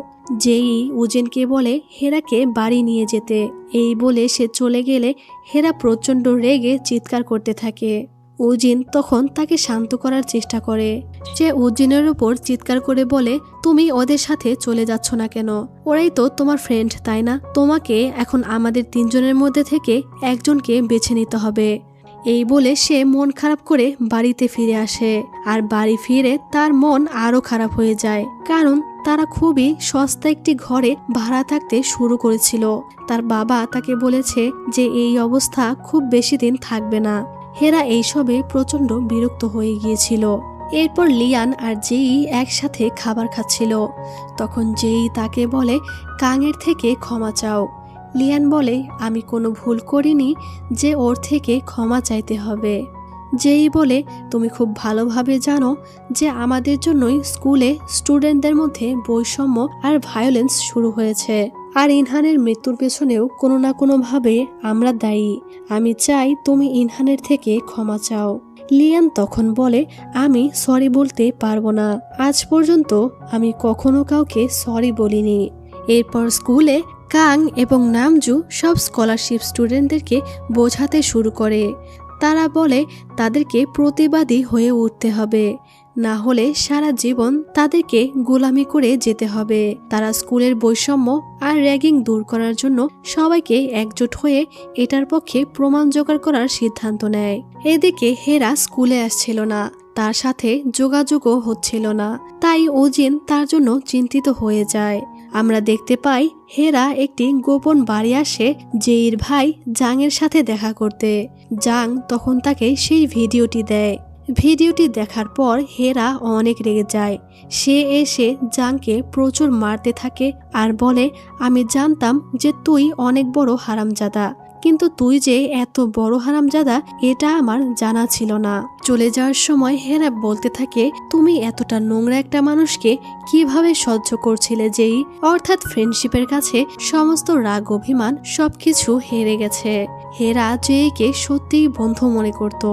জেই উজিনকে বলে হেরাকে বাড়ি নিয়ে যেতে। এই বলে সে চলে গেলে হেরা প্রচণ্ড রেগে চিৎকার করতে থাকে। উজিন তখন তাকে শান্ত করার চেষ্টা করে। সে উজিনের উপর চিৎকার করে বলে, তুমি ওদের সাথে চলে যাচ্ছ না কেন? ওরাই তো তোমার ফ্রেন্ড তাই না? তোমাকে এখন আমাদের তিনজনের মধ্যে থেকে একজনকে বেছে নিতে হবে। এই বলে সে মন খারাপ করে বাড়িতে ফিরে আসে। আর বাড়ি ফিরে তার মন আরো খারাপ হয়ে যায়, কারণ তারা খুবই সস্তা একটি ঘরে ভাড়া থাকতে শুরু করেছিল। তার বাবা তাকে বলেছে যে এই অবস্থা খুব বেশি দিন থাকবে না। হেরা এইসবে প্রচন্ড বিরক্ত হয়ে গিয়েছিল। এরপর লিয়ান আর জেই একসাথে খাবার খাচ্ছিল। তখন জেই তাকে বলে, কাংয়ের থেকে ক্ষমা চাও। লিয়ান বলে, আমি কোনো ভুল করিনি যে ওর থেকে ক্ষমা চাইতে হবে। জেই বলে, তুমি খুব ভালোভাবে জানো যে আমাদের জন্যই স্কুলে স্টুডেন্টদের মধ্যে বৈষম্য আর ভায়োলেন্স শুরু হয়েছে। আর ইনহানের মৃত্যুর পেছনেও কোনো না কোনোভাবে আমরা দায়ী। আমি চাই তুমি ইনহানের থেকে ক্ষমা চাও। লিয়ান তখন বলে, আমি সরি বলতে পারবো না। আজ পর্যন্ত আমি কখনো কাউকে সরি বলিনি। এরপর স্কুলে কাং এবং নামজু সব স্কলারশিপ স্টুডেন্টদেরকে বোঝাতে শুরু করে। তারা বলে তাদেরকে প্রতিবাদী হয়ে উঠতে হবে, না হলে সারা জীবন তাদেরকে গোলামি করে যেতে হবে। তারা স্কুলের বৈষম্য আর র্যাগিং দূর করার জন্য সবাইকে একজোট হয়ে এটার পক্ষে প্রমাণ জোগাড় করার সিদ্ধান্ত নেয়। এদিকে হেরা স্কুলে আসছিল না, তার সাথে যোগাযোগও হচ্ছিল না, তাই ওজিন তার জন্য চিন্তিত হয়ে যায়। আমরা দেখতে পাই হেরা একটি গোপন বাড়ি আসে জেইর ভাই জাংয়ের সাথে দেখা করতে। জাং তখন তাকে সেই ভিডিওটি দেয়। ভিডিওটি দেখার পর হেরা অনেক রেগে যায়। সে এসে জাংকে প্রচুর মারতে থাকে আর বলে, আমি জানতাম যে তুই অনেক বড় হারামজাদা, কিন্তু তুই যে এত বড় হারামজাদা এটা আমার জানা ছিল না। চলে যাওয়ার সময় হেরা বলতে থাকে, তুমি এতটা নোংরা একটা মানুষকে কিভাবে সহ্য করছিলে জেই? অর্থাৎ ফ্রেন্ডশিপের কাছে সমস্ত রাগ অভিমান সবকিছু হেরে গেছে। হেরা জেইকে সত্যিই বন্ধু মনে করত।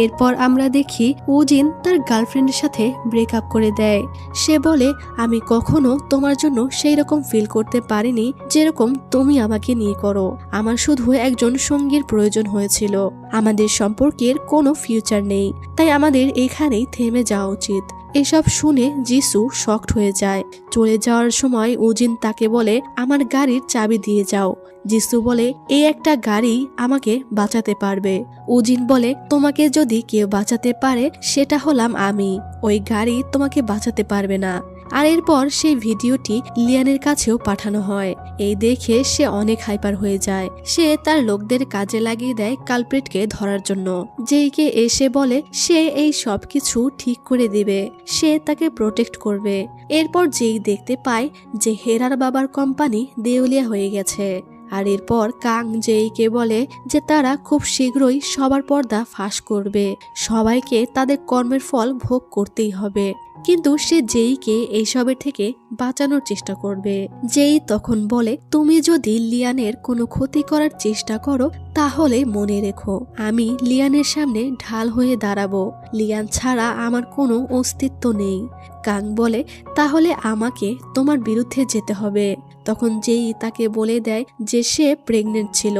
এরপর আমরা দেখি ওজিন তার গার্লফ্রেন্ডের সাথে ব্রেকআপ করে দেয়। সে বলে, আমি কখনো তোমার জন্য সেই রকম ফিল করতে পারিনি যেরকম তুমি আমাকে নিয়ে করো। আমার শুধু একজন সঙ্গীর প্রয়োজন হয়েছিল। আমাদের সম্পর্কের কোনো ফিউচার নেই, তাই আমাদের এখানেই থেমে যাওয়া উচিত। এসব শুনে জিসু শকড হয়ে যায়। চলে যাওয়ার সময় উজিন তাকে বলে আমার গাড়ির চাবি দিয়ে যাও। জিসু বলে এই একটা গাড়ি আমাকে বাঁচাতে পারবে। উজিন বলে তোমাকে যদি কেউ বাঁচাতে পারে সেটা হলাম আমি, ওই গাড়ি তোমাকে বাঁচাতে পারবে না। আর এরপর সেই ভিডিওটি লিয়ানের কাছেও পাঠানো হয়। এই দেখে সে অনেক হাইপার হয়ে যায়। সে তার লোকদের কাজে লাগিয়ে দেয় কালপ্রিটকে ধরার জন্য। যেইকে এসে বলে সে এই সব কিছু ঠিক করে দিবে, সে তাকে প্রোটেক্ট করবে। এরপর যেই দেখতে পায় যে হেরার বাবার কোম্পানি দেউলিয়া হয়ে গেছে। আর এরপর কাং জেইকে বলে যে তারা খুব শীঘ্রই সবার পর্দা ফাঁস করবে, সবাইকে তাদের কর্মের ফল ভোগ করতেই হবে। কিন্তু সে জেইকে এইসবের থেকে বাঁচানোর চেষ্টা করবে। জেই তখন বলে তুমি যদি লিয়ানের কোনো ক্ষতি করার চেষ্টা করো তাহলে মনে রেখো আমি লিয়ানের সামনে ঢাল হয়ে দাঁড়াবো, লিয়ান ছাড়া আমার কোনো অস্তিত্ব নেই। কাং বলে তাহলে আমাকে তোমার বিরুদ্ধে যেতে হবে। তখন জেই তাকে বলে দেয় যে সে প্রেগনেন্ট ছিল।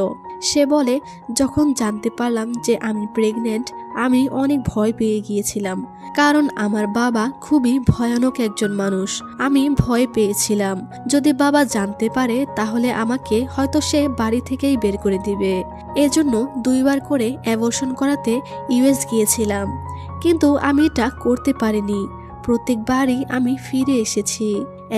সে বলে যখন জানতে পারলাম যে আমি প্রেগনেন্ট আমি অনেক ভয় পেয়ে গিয়েছিলাম, কারণ আমার বাবা খুবই ভয়ানক একজন মানুষ। আমি ভয় পেয়েছিলাম যদি বাবা জানতে পারে তাহলে আমাকে হয়তো সে বাড়ি থেকেই বের করে দিবে। এজন্য 2 বার করে অ্যাবর্শন করাতে ইউএস গিয়েছিলাম, কিন্তু আমি এটা করতে পারিনি। প্রত্যেকবারই আমি ফিরে এসেছি।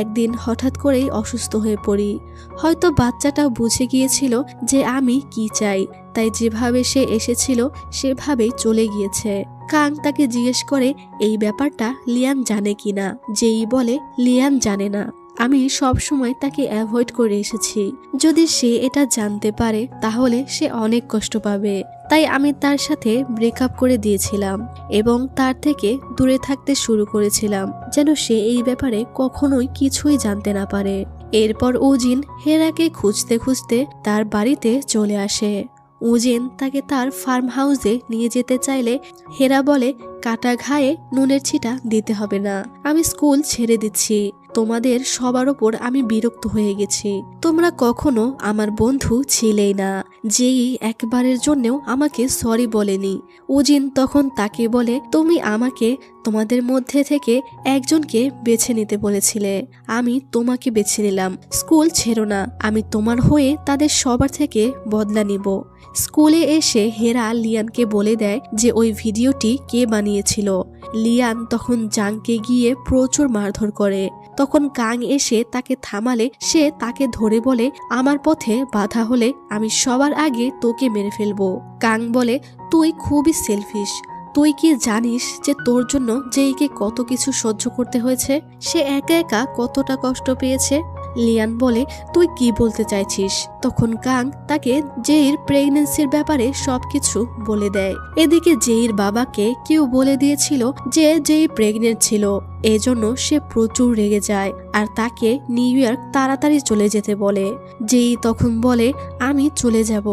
একদিন হঠাৎ করেই অসুস্থ হয়ে পড়ি। হয়তো বাচ্চাটাও বুঝে গিয়েছিল যে আমি কি চাই, তাই যেভাবে সে এসেছিল সেভাবেই চলে গিয়েছে। কাং তাকে জিজ্ঞেস করে এই ব্যাপারটা লিয়ান জানে কিনা। যেই বলে লিয়ান জানে না, আমি সব সময় তাকে অ্যাভয়েড করে এসেছি। যদি সে এটা জানতে পারে তাহলে সে অনেক কষ্ট পাবে, তাই আমি তার সাথে ব্রেকআপ করে দিয়েছিলাম এবং তার থেকে দূরে থাকতে শুরু করেছিলাম যেন সে এই ব্যাপারে কখনোই কিছুই জানতে না পারে। এরপর উজিন হেরাকে খুঁজতে খুঁজতে তার বাড়িতে চলে আসে। উজিন তাকে তার ফার্ম হাউসে নিয়ে যেতে চাইলে হেরা বলে কাটা ঘায়ে নুনের ছিটা দিতে হবে না, আমি স্কুল ছেড়ে দিচ্ছি। তোমাদের সবার ওপর আমি বিরক্ত হয়ে গেছি, তোমরা কখনো আমার বন্ধু ছিলেই না। যেই একবারের জন্যও আমাকে সরি বলেনি। উজিন তখন তাকে বলে তুমি আমাকে তোমাদের মধ্যে থেকে একজনকে বেছে নিতে বলেছিলে, আমি তোমাকে বেছে নিলাম। স্কুল ছেড়ো না, আমি তোমার হয়ে তাদের সবার থেকে বদলা নিব। স্কুলে এসে হেরা লিয়ানকে বলে দেয় যে ওই ভিডিওটি কে বানিয়েছিল। লিয়ান তখন জাংকে গিয়ে প্রচুর মারধর করে। তখন কাং এসে তাকে থামালে সে তাকে ধরে বলে আমার পথে বাধা হলে আমি সবার আগে তোকে মেরে ফেলবো। কাং বলে তুই খুবই সেলফিশ, তুই কি জানিস যে তোর জন্য জেইকে কত কিছু সহ্য করতে হয়েছে, সে একা একা কতটা কষ্ট পেয়েছে। লিয়ান বলে তুই কি বলতে চাইছিস। তখন কাং তাকে জেইর প্রেগন্যান্সির ব্যাপারে সবকিছু বলে দেয়। এদিকে জেইর বাবাকে কেউ বলে দিয়েছিল যে জেই প্রেগনেন্ট ছিল, এজন্য সে প্রচুর রেগে যায় আর তাকে নিউ ইয়র্ক তাড়াতাড়ি চলে যেতে বলে। জেই তখন বলে আমি চলে যাব,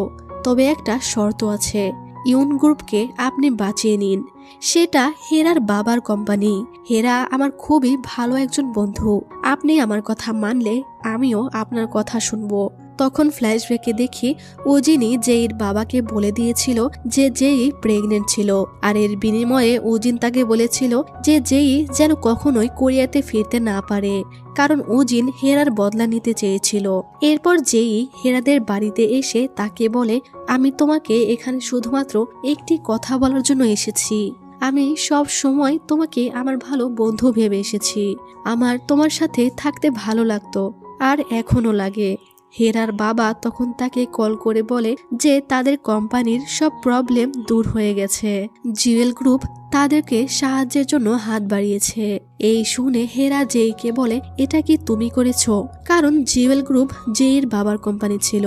তবে একটা শর্ত আছে, ইউন গ্রুপকে আপনি বাঁচিয়ে নিন। সেটা হেরার বাবার কোম্পানি। হেরা আমার খুবই ভালো একজন বন্ধু, আপনি আমার কথা মানলে আমিও আপনার কথা শুনবো। তখন ফ্ল্যাশব্যাকে দেখি উজিনই জেইর বাবাকে বলে দিয়েছিল যে জেই প্রেগনেন্ট ছিল, আর এর বিনিময়ে উজিন তাকে বলেছিল যে জেই যেন কখনোই কোরিয়াতে ফিরতে না পারে, কারণ উজিন হেরার বদলা নিতে চেয়েছিল। এরপর জেই হেরাদের বাড়িতে এসে তাকে বলে আমি তোমাকে এখানে শুধুমাত্র একটি কথা বলার জন্য এসেছি। আমি সব সময় তোমাকে আমার ভালো বন্ধু ভেবে এসেছি, আমার তোমার সাথে থাকতে ভালো লাগতো আর এখনো লাগে। হেরার বাবা তখন তাকে কল করে বলে যে তাদের কোম্পানির সব প্রবলেম দূর হয়ে গেছে, জুয়েল গ্রুপ তাদেরকে সাহায্যের জন্য হাত বাড়িয়েছে। এই শুনে হেরা জেইকে বলে এটা কি তুমি করেছো, কারণ জুয়েল গ্রুপ জেইর বাবার কোম্পানি ছিল।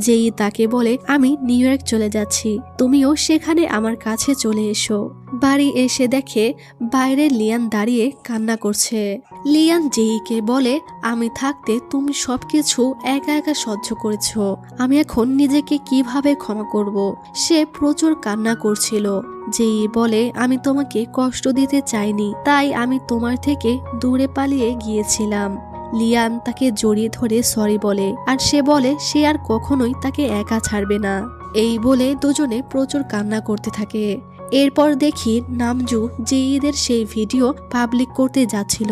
জেই তাকে বলে আমি নিউ ইয়র্ক চলে যাচ্ছি, তুমিও সেখানে আমার কাছে চলে এসো। বাড়ি এসে দেখে বাইরে লিয়ান দাঁড়িয়ে কান্না করছে। লিয়ান জেইকে বলে আমি থাকতে তুমি সবকিছু একা একা সহ্য করেছো, আমি এখন নিজেকে কিভাবে ক্ষমা করব। সে প্রচুর কান্না করছিল। জেই বলে আমি তোমাকে কষ্ট দিতে চাইনি, তাই আমি তোমার থেকে দূরে পালিয়ে গিয়েছিলাম। লিয়ান তাকে জড়িয়ে ধরে সরি বলে আর সে বলে সে আর কখনোই তাকে একা ছাড়বে না। এই বলে দুজনে প্রচুর কান্না করতে থাকে। এরপর দেখি নামজু জেইদের সেই ভিডিও পাবলিক করতে যাচ্ছিল,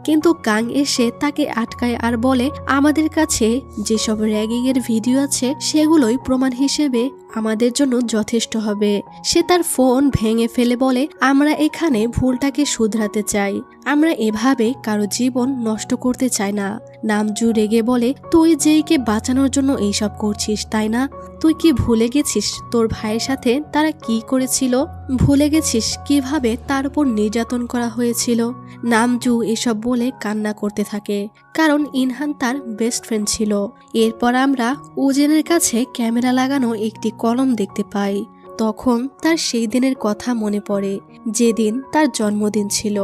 কিন্তু কাং এসে তাকে আটকায় আর বলে আমাদের কাছে যেসব র্যাগিং এর ভিডিও আছে সেগুলোই প্রমাণ হিসেবে আমাদের জন্য যথেষ্ট হবে। সে তার ফোন ভেঙে ফেলে বলে আমরা এখানে ভুলটাকে শুধরাতে চাই, আমরা এভাবে কারো জীবন নষ্ট করতে চাই না। নামজু রেগে বলে তুই জেইকে বাঁচানোর জন্য এইসব করছিস তাই না? তুই কি ভুলে গেছিস তোর ভাইয়ের সাথে তারা কি করেছিল? ভুলে গেছিস কিভাবে তার উপর নির্যাতন করা হয়েছিল? নামজু এসব বলে কান্না করতে থাকে, কারণ ইনহান তার বেস্ট ফ্রেন্ড ছিল। এরপর আমরা উজেনের কাছে ক্যামেরা লাগানো একটি কলম দেখতে পাই। তখন তার সেই দিনের কথা মনে পড়ে যেদিন তার জন্মদিন ছিল।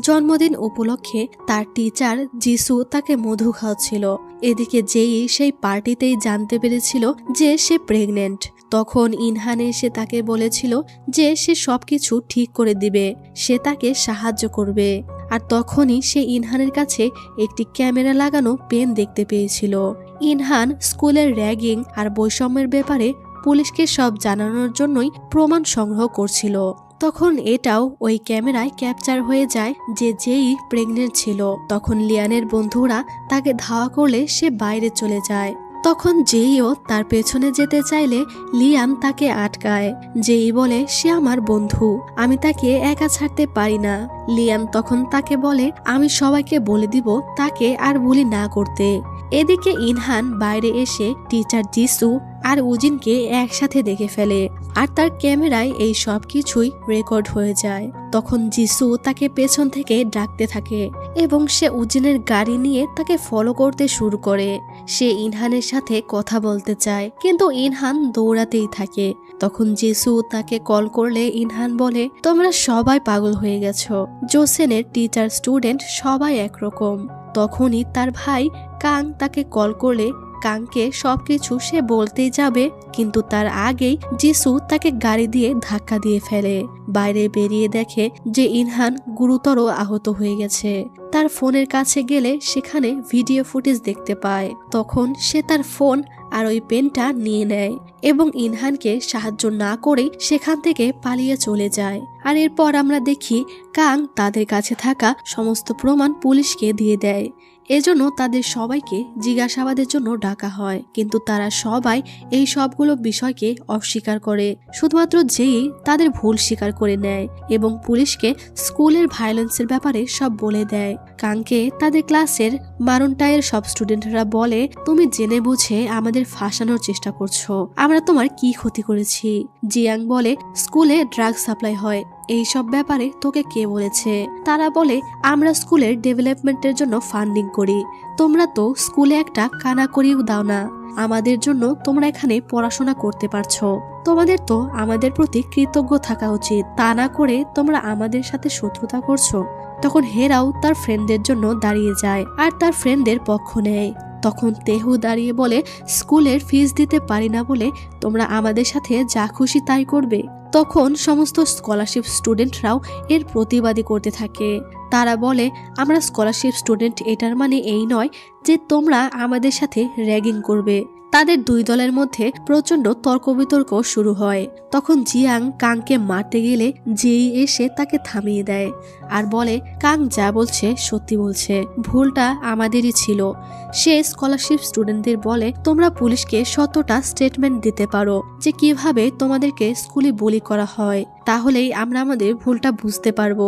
জন্মদিন উপলক্ষে তার টিচার জিসু তাকে মধু খাওয়াচ্ছিল। এদিকে যেই সেই পার্টিতেই জানতে পেরেছিল যে সে প্রেগনেন্ট। তখন ইনহান এসে তাকে বলেছিল যে সে সবকিছু ঠিক করে দিবে, সে তাকে সাহায্য করবে। আর তখনই সে ইনহানের কাছে একটি ক্যামেরা লাগানো পেন দেখতে পেয়েছিল। ইনহান স্কুলের র্যাগিং আর বৈষম্যের ব্যাপারে পুলিশকে সব জানানোর জন্যই প্রমাণ সংগ্রহ করছিল। তখন এটাও ওই ক্যামেরায় ক্যাপচার হয়ে যায় যে যেই প্রেগনেন্ট ছিল। তখন লিয়ানের বন্ধুরা তাকে ধাওয়া করলে সে বাইরে চলে যায়। তখন যেইও তার পেছনে যেতে চাইলে লিয়াম তাকে আটকায়। যেই বলে সে আমার বন্ধু, আমি তাকে একা ছাড়তে পারি না। লিয়াম তখন তাকে বলে আমি সবাইকে বলে দিব তাকে আর বুলি না করতে। এদিকে ইনহান বাইরে এসে টিচার জিসু আর উজিনকে একসাথে দেখে ফেলে, আর তার ক্যামেরায় এই সব কিছুই রেকর্ড হয়ে যায়। তখন জিসু তাকে পেছন থেকে ডাকতে থাকে এবং সে উজিনের গাড়ি নিয়ে তাকে ফলো করতে শুরু করে। সে ইনহানের সাথে কথা বলতে চায়, কিন্তু ইনহান দৌড়াতেই থাকে। তখন জিসু তাকে কল করলে ইনহান বলে তোমরা সবাই পাগল হয়ে গেছো, জোসেনের টিচার স্টুডেন্ট সবাই একরকম। তখনই তার ভাই কাং তাকে কল করলে কাংকে সবকিছু সে বলতেই যাবে, কিন্তু তার আগেই জিসু তাকে গাড়ি দিয়ে ধাক্কা দিয়ে ফেলে। বাইরে বেরিয়ে দেখে যে ইনহান গুরুতর আহত হয়ে গেছে। তার ফোনের কাছে গেলে সেখানে ভিডিও ফুটেজ দেখতে পায়। তখন সে তার ফোন আর ওই পেনটা নিয়ে নেয় এবং ইনহানকে সাহায্য না করেই সেখান থেকে পালিয়ে চলে যায়। আর এরপর আমরা দেখি কাং তাদের কাছে থাকা সমস্ত প্রমাণ পুলিশকে দিয়ে দেয়। এজন্য তাদের সবাইকে জিজ্ঞাসাবাদের জন্য ডাকা হয়, কিন্তু তারা সবাই এই সবগুলো বিষয়কে অস্বীকার করে। শুধুমাত্র যেই তাদের ভুল স্বীকার করে নেয় এবং পুলিশকে স্কুলের ভায়োলেন্সের ব্যাপারে সব বলে দেয়। কাংকে তাদের ক্লাসের মারুনটাইয়ের সব স্টুডেন্টরা বলে তুমি জেনে বুঝে আমাদের ফাঁসানোর চেষ্টা করছো, আমরা তোমার কি ক্ষতি করেছি? জিয়াং বলে স্কুলে ড্রাগ সাপ্লাই হয়, এই সব ব্যাপারে তোকে কে বলেছে? তারা বলে আমরা স্কুলের ডেভেলপমেন্টের জন্য ফান্ডিং করি, তোমরা তো স্কুলে একটা কানা করিও দাও না, আমাদের জন্য তোমরা এখানে পড়াশোনা করতে পারছো, তোমাদের তো আমাদের প্রতি কৃতজ্ঞ থাকা উচিত, তা না করে তোমরা আমাদের সাথে শত্রুতা করছো। তখন হেরাও তার ফ্রেন্ডদের জন্য দাঁড়িয়ে যায় আর তার ফ্রেন্ডদের পক্ষ নেয়। তখন তেহু দাঁড়িয়ে বলে স্কুলের ফিস দিতে পারি না বলে তোমরা আমাদের সাথে যা খুশি তাই করবে। তখন সমস্ত স্কলারশিপ স্টুডেন্টরাও এর প্রতিবাদী করতে থাকে। তারা বলে আমরা স্কলারশিপ স্টুডেন্ট, এটার মানে এই নয় যে তোমরা আমাদের সাথে র্যাগিং করবে। তাদের দুই দলের মধ্যে প্রচন্ড তর্ক বিতর্ক শুরু হয়। তখন জিয়াং কাংকে মারতে গেলে যেই এসে তাকে থামিয়ে দেয় আর বলে কাং যা বলছে সত্যি বলছে, ভুলটা আমাদেরই ছিল। সে স্কলারশিপ স্টুডেন্টদের বলে তোমরা পুলিশকে শতটা স্টেটমেন্ট দিতে পারো যে কিভাবে তোমাদেরকে স্কুলে বুলি করা হয়, তাহলেই আমরা আমাদের ভুলটা বুঝতে পারবো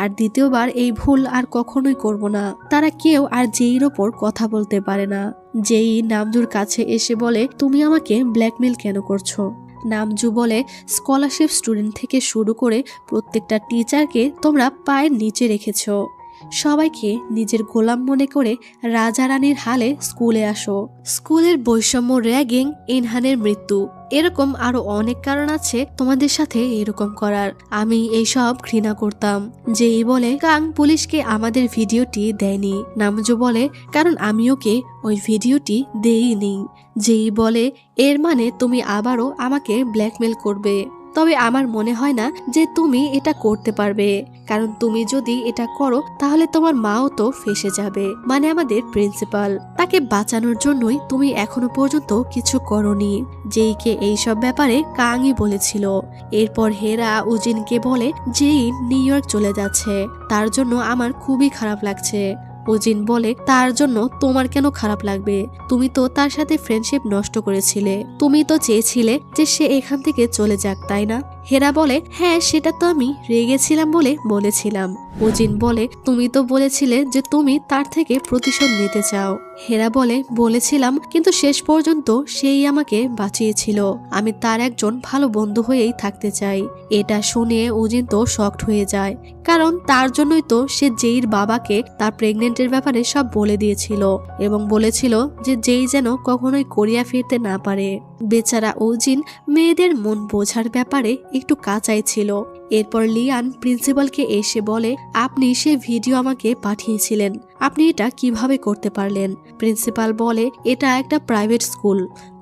আর দ্বিতীয়বার এই ভুল আর কখনোই করব না। তারা কেউ আর যেইর ওপর কথা বলতে পারে না। যেই নামজুর কাছে এসে বলে তুমি আমাকে ব্ল্যাকমেল কেন করছো? নামজু বলে স্কলারশিপ স্টুডেন্ট থেকে শুরু করে প্রত্যেকটা টিচারকে তোমরা পায়ের নিচে রেখেছো, সবাইকে নিজের গোলাম মনে করে রাজা রানীর হালে স্কুলে আসো। স্কুলের বৈষম্য, র্যাগিং, ইনহানের মৃত্যু, এরকম আরো অনেক কারণ আছে তোমাদের সাথে এরকম করার। আমি এইসব ঘৃণা করতাম। যেই বলে কাং পুলিশকে আমাদের ভিডিওটি দেয়নি। নামজু বলে কারণ আমি ওকে ওই ভিডিওটি দেইনি। যেই বলে এর মানে তুমি আবারও আমাকে ব্ল্যাকমেল করবে। তবে আমার মনে হয় না যে তুমি এটা করতে পারবে, কারণ তুমি যদি এটা করো তাহলে তোমার মাও তো ফেঁসে যাবে, মানে আমাদের প্রিন্সিপাল। তাকে বাঁচানোর জন্যই তুমি এখনো পর্যন্ত কিছু করনি। জেইকে এইসব ব্যাপারে কাংই বলেছিল। এরপর হেরা উজিনকে বলে জেই নিউ ইয়র্ক চলে যাচ্ছে, তার জন্য আমার খুবই খারাপ লাগছে। উজিন বলে তার জন্য তোমার কেন খারাপ লাগবে, তুমি তো তার সাথে ফ্রেন্ডশিপ নষ্ট করেছিলে, তুমি তো চেয়েছিলে যে সে এখান থেকে চলে যাক, তাই না? হেরা বলে হ্যাঁ, সেটা তো আমি রেগেছিলাম বলে বলেছিলাম। উজিন বলে তুমি তো বলেছিলে যে তুমি তার থেকে প্রতিশোধ নিতে চাও। হেরা বলে বলেছিলাম, কিন্তু শেষ পর্যন্ত সেই আমাকে বাঁচিয়েছিল, আমি তার একজন ভালো বন্ধু হয়েই থাকতে চাই। এটা শুনে উজিন তো শকড হয়ে যায়, কারণ তার জন্যই তো সে জেইর বাবাকে তার প্রেগনেন্টের ব্যাপারে সব বলে দিয়েছিল এবং বলেছিল যে জেই যেন কখনোই কোরিয়া ফিরতে না পারে। বেচারা উজিন মেয়েদের মন বোঝার ব্যাপারে একটু কাঁচাই ছিল। এরপর লিয়ান প্রিন্সিপালকে এসে বলে আপনি সে ভিডিও আমাকে পাঠিয়েছিলেন, আপনি এটা কিভাবে করতে পারলেন? প্রিন্সিপাল বলে এটা একটা প্রাইভেট স্কুল,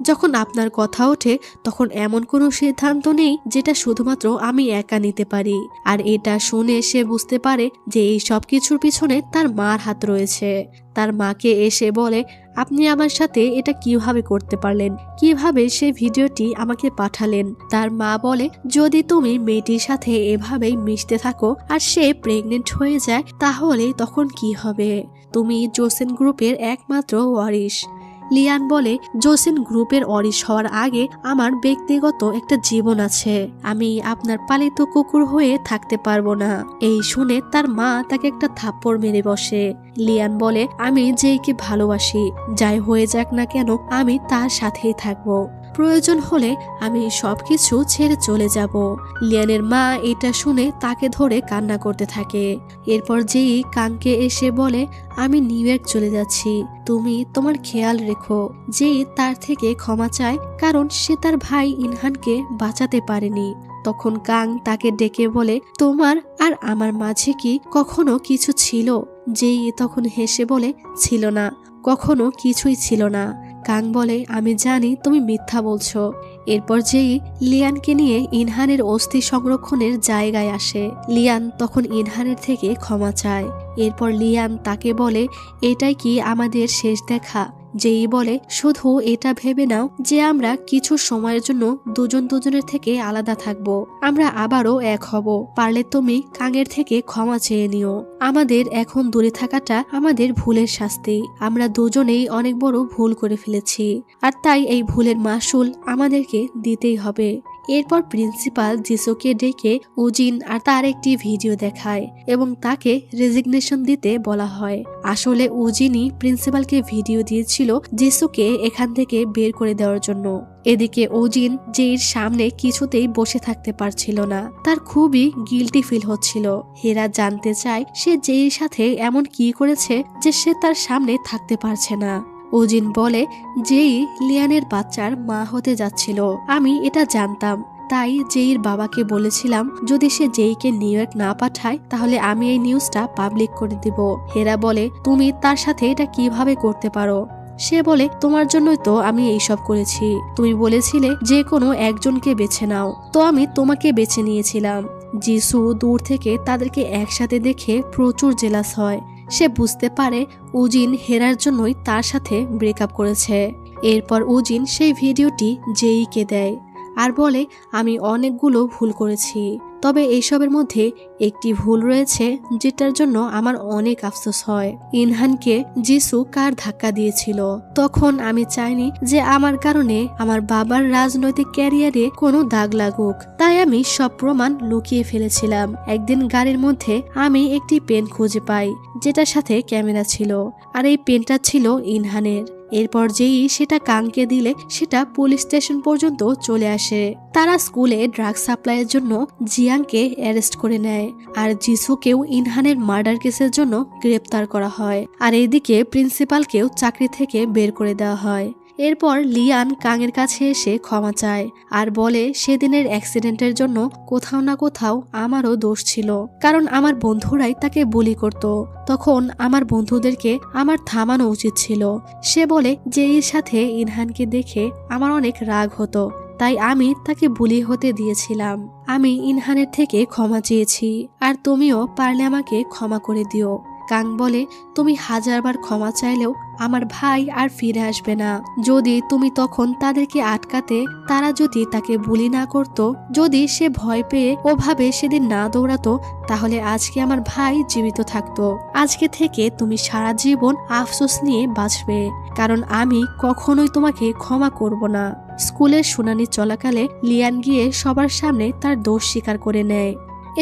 যখন আপনার কথা ওঠে তখন এমন কোনো সিদ্ধান্ত নেই যেটা শুধুমাত্র আমি একা নিতে পারি। আর এটা শুনে সে বুঝতে পারে যে এই সব কিছুর পিছনে তার মার হাত রয়েছে। তার মাকে এসে বলে আপনি আমার সাথে এটা কিভাবে করতে পারলেন, কিভাবে সে ভিডিওটি আমাকে পাঠালেন? তার মা বলে যদি তুমি মেয়েটির সাথে এভাবেই মিশতে থাকো আর সে প্রেগনেন্ট হয়ে যায় তাহলে তখন কি হবে? তুমি জোসেন গ্রুপের একমাত্র ওয়ারিশ। লিয়ান বলে জোসেন গ্রুপের ওয়ারিশ হওয়ার আগে আমার ব্যক্তিগত একটা জীবন আছে, আমি আপনার পালিত কুকুর হয়ে থাকতে পারবো না। এই শুনে তার মা তাকে একটা থাপ্পড় মেরে বসে। লিয়ান বলে আমি জেইকে ভালোবাসি, যাই হয়ে যাক না কেন আমি তার সাথেই থাকবো, প্রয়োজন হলে আমি সবকিছু ছেড়ে চলে যাব। লিয়ানের মা এটা শুনে তাকে ধরে কান্না করতে থাকে। এরপর জেই কাংকে এসে বলে আমি নিউ ইয়র্ক চলে যাচ্ছি, তুমি তোমার খেয়াল রেখো। জেই তার থেকে ক্ষমা চায় কারণ সে তার ভাই ইনহানকে বাঁচাতে পারেনি। তখন কাং তাকে ডেকে বলে তোমার আর আমার মাঝে কি কখনো কিছু ছিল? জেই তখন হেসে বলে ছিল না, কখনো কিছুই ছিল না। কাং বলে আমি জানি তুমি মিথ্যা বলছো। এরপর যেই লিয়ানকে নিয়ে ইনহানের অস্থি সংরক্ষণের জায়গায় আসে, লিয়ান তখন ইনহানের থেকে ক্ষমা চায়। এরপর লিয়ান তাকে বলে এটাই কি আমাদের শেষ দেখা? যেই বলে শুধু এটা ভেবে নাও যে আমরা কিছু সময়ের জন্য দুজন দুজনের থেকে আলাদা থাকব, আমরা আবারও এক হব, পারলে তুমি কাঙের থেকে ক্ষমা চেয়ে নিও। আমাদের এখন দূরে থাকাটা আমাদের ভুলের শাস্তি, আমরা দুজনেই অনেক বড় ভুল করে ফেলেছি আর তাই এই ভুলের মাসুল আমাদেরকে দিতেই হবে। এরপর প্রিন্সিপাল জিসুকে ডেকে উজিন আর তার একটি ভিডিও দেখায় এবং তাকে রেজিগনেশন দিতে বলা হয়। আসলে উজিনই প্রিন্সিপালকে ভিডিও দিয়েছিল জিসুকে এখান থেকে বের করে দেওয়ার জন্য। এদিকে উজিন জেইর সামনে কিছুতেই বসে থাকতে পারছিল না, তার খুবই গিল্টি ফিল হচ্ছিল। হেরা জানতে চায় সে জেইর সাথে এমন কি করেছে যে সে তার সামনে থাকতে পারছে না। উজিন বলে জেই লিয়ানের বাচ্চার মা হতে যাচ্ছিল, আমি এটা জানতাম, তাই জেইর বাবাকে বলেছিলাম যদি সে জেইকে নিউ ইয়র্ক না পাঠায় তাহলে আমি এই নিউজটা পাবলিক করে দিব। হেরা বলে তুমি তার সাথে এটা কিভাবে করতে পারো? সে বলে তোমার জন্যই তো আমি এইসব করেছি, তুমি বলেছিলে যে কোনো একজনকে বেছে নাও, তো আমি তোমাকে বেছে নিয়েছিলাম। জিসু দূর থেকে তাদেরকে একসাথে দেখে প্রচুর জেলাস হয়। সে বুঝতে পারে উজিন হেরার জন্যই তার সাথে ব্রেকআপ করেছে। এরপর উজিন সেই ভিডিওটি জেইকে দেয় আর বলে আমি অনেকগুলো ভুল করেছি, তবে এইসবের মধ্যে একটি ভুল রয়েছে যেটার জন্য আমার অনেক আফসোস হয়। ইনহানকে জিসু কার ধাক্কা দিয়েছিল, তখন আমি চাইনি যে আমার কারণে আমার বাবার রাজনৈতিক ক্যারিয়ারে কোনো দাগ লাগুক, তাই আমি সব প্রমাণ লুকিয়ে ফেলেছিলাম। একদিন গাড়ির মধ্যে আমি একটি পেন খুঁজে পাই যেটার সাথে ক্যামেরা ছিল, আর এই পেনটা ছিল ইনহানের। এরপর যেই সেটা কাংকে দিলে সেটা পুলিশ স্টেশন পর্যন্ত চলে আসে। তারা স্কুলে ড্রাগ সাপ্লাইয়ের জন্য জিয়াংকে অ্যারেস্ট করে নেয় আর জিসুকেও ইনহানের মার্ডার কেসের জন্য গ্রেপ্তার করা হয়। আর এইদিকে প্রিন্সিপালকেও চাকরি থেকে বের করে দেওয়া হয়। এরপর লিয়ান কাঙের কাছে এসে ক্ষমা চায় আর বলে সেদিনের অ্যাক্সিডেন্টের জন্য কোথাও না কোথাও আমারও দোষ ছিল, কারণ আমার বন্ধুরাই তাকে বুলি করত, তখন আমার বন্ধুদেরকে আমার থামানো উচিত ছিল। সে বলে যে এর সাথে ইনহানকে দেখে আমার অনেক রাগ হতো, তাই আমি তাকে বুলি হতে দিয়েছিলাম। আমি ইনহানের থেকে ক্ষমা চেয়েছি, আর তুমিও পারলে আমাকে ক্ষমা করে দিও। কাং বলে, তুমি 1000 বার ক্ষমা চাইলেও আমার ভাই আর ফিরে আসবে না। যদি তুমি তখন তাদেরকে আটকাতে, তারা যদি তাকে বুলি না করত, যদি সে ভয় পেয়ে ওভাবে সেদিন না দৌড়াতো, তাহলে আজকে আমার ভাই জীবিত থাকতো। আজকে থেকে তুমি সারা জীবন আফসোস নিয়ে বাঁচবে, কারণ আমি কখনোই তোমাকে ক্ষমা করব না। স্কুলের শুনানি চলাকালে লিয়ান গিয়ে সবার সামনে তার দোষ স্বীকার করে নেয়।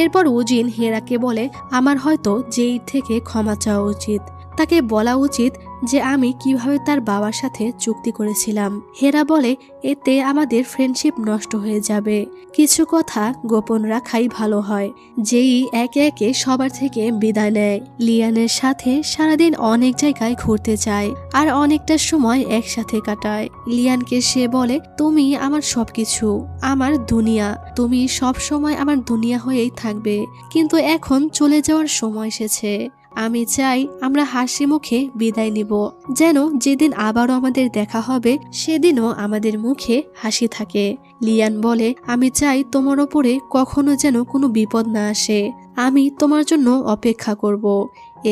এরপর উজিন হেরাকে বলে, আমার হয়তো জেই থেকে ক্ষমা চাওয়া উচিত। তাকে বলা উচিত যে আমি কিভাবে তার বাবার সাথে চুক্তি করেছিলাম। হেরা বলে, এতে আমাদের ফ্রেন্ডশিপ নষ্ট হয়ে যাবে। কিছু কথা গোপন রাখাই ভালো হয়। জেই একে একে সবার থেকে বিদায় নেয়। লিয়ানের সাথে সারাদিন অনেক জায়গায় ঘুরতে যায় আর অনেকটা সময় একসাথে কাটায়। লিয়ানকে সে বলে, তুমি আমার সবকিছু, আমার দুনিয়া, তুমি সব সময় আমার দুনিয়া হয়েই থাকবে। কিন্তু এখন চলে যাওয়ার সময় এসেছে। আমি চাই আমরা হাসি মুখে বিদায় নিব, যেন যেদিন আবারও আমাদের দেখা হবে সেদিনও আমাদের মুখে হাসি থাকে। লিয়ান বলে, আমি চাই তোমার ওপরে কখনো যেন কোনো বিপদ না আসে। আমি তোমার জন্য অপেক্ষা করব।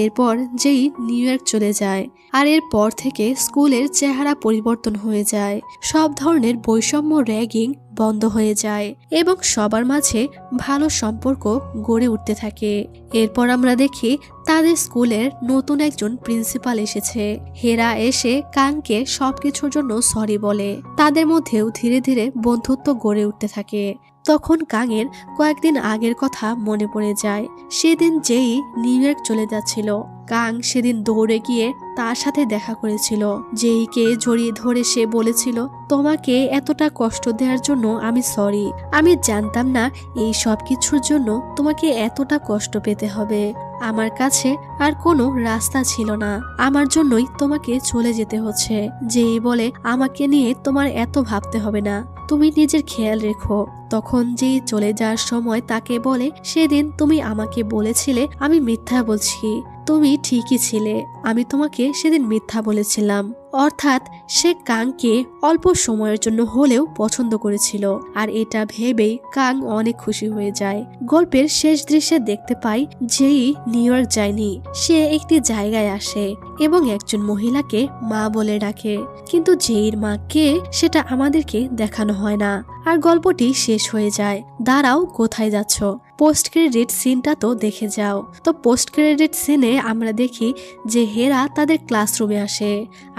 এরপর যেই নিউ ইয়র্ক চলে যায়, আর এরপর থেকে স্কুলের চেহারা পরিবর্তন হয়ে যায়। সব ধরনের বৈষম্য, র্যাগিং বন্ধ হয়ে যায় এবং সবার মাঝে ভালো সম্পর্ক গড়ে উঠতে থাকে। এরপর আমরা দেখি তাদের স্কুলের নতুন একজন প্রিন্সিপাল এসেছে। হেরা এসে কাংকে সবকিছুর জন্য সরি বলে। তাদের মধ্যেও ধীরে ধীরে বন্ধুত্ব গড়ে উঠতে থাকে। তখন কাংয়ের কয়েকদিন আগের কথা মনে পড়ে যায়। সেদিন যেই নিউ ইয়র্ক চলে যাচ্ছিল, কাং সেদিন দৌড়ে গিয়ে তার সাথে দেখা করেছিল। যেইকে জড়িয়ে ধরে সে বলেছিল, তোমাকে এতটা কষ্ট দেওয়ার জন্য আমি সরি। আমি জানতাম না এই সব কিছুর জন্য তোমাকে এতটা কষ্ট পেতে হবে। আমার কাছে আর কোনো রাস্তা ছিল না, আমার জন্যই তোমাকে চলে যেতে হচ্ছে। যেই বলে, আমাকে নিয়ে তোমার এত ভাবতে হবে না, তুমি নিজের খেয়াল রেখো। তখন যেই চলে যাওয়ার সময় তাকে বলে, সেদিন তুমি আমাকে বলেছিলে আমি মিথ্যা বলছি। তুমি ঠিকই ছিলে, আমি তোমাকে সেদিন মিথ্যা বলেছিলাম। অর্থাৎ সে কাংকে অল্প সময়ের জন্য হলেও পছন্দ করেছিল, আর এটা ভেবেই কাং অনেক খুশি হয়ে যায়। গল্পের শেষ দৃশ্যে দেখতে পাই যেই নিউ ইয়র্ক যায়নি, সে একটি জায়গায় আসে এবং একজন মহিলাকে মা বলে ডাকে, কিন্তু যেইর মা কে সেটা আমাদেরকে দেখানো হয় না, আর গল্পটি শেষ হয়ে যায়। দাঁড়াও, কোথায় যাচ্ছ? পোস্ট ক্রেডিট সিনটা তো দেখে যাও। তো পোস্ট ক্রেডিট সিনে আমরা দেখি যে হেরা তাদের ক্লাসরুমে আসে,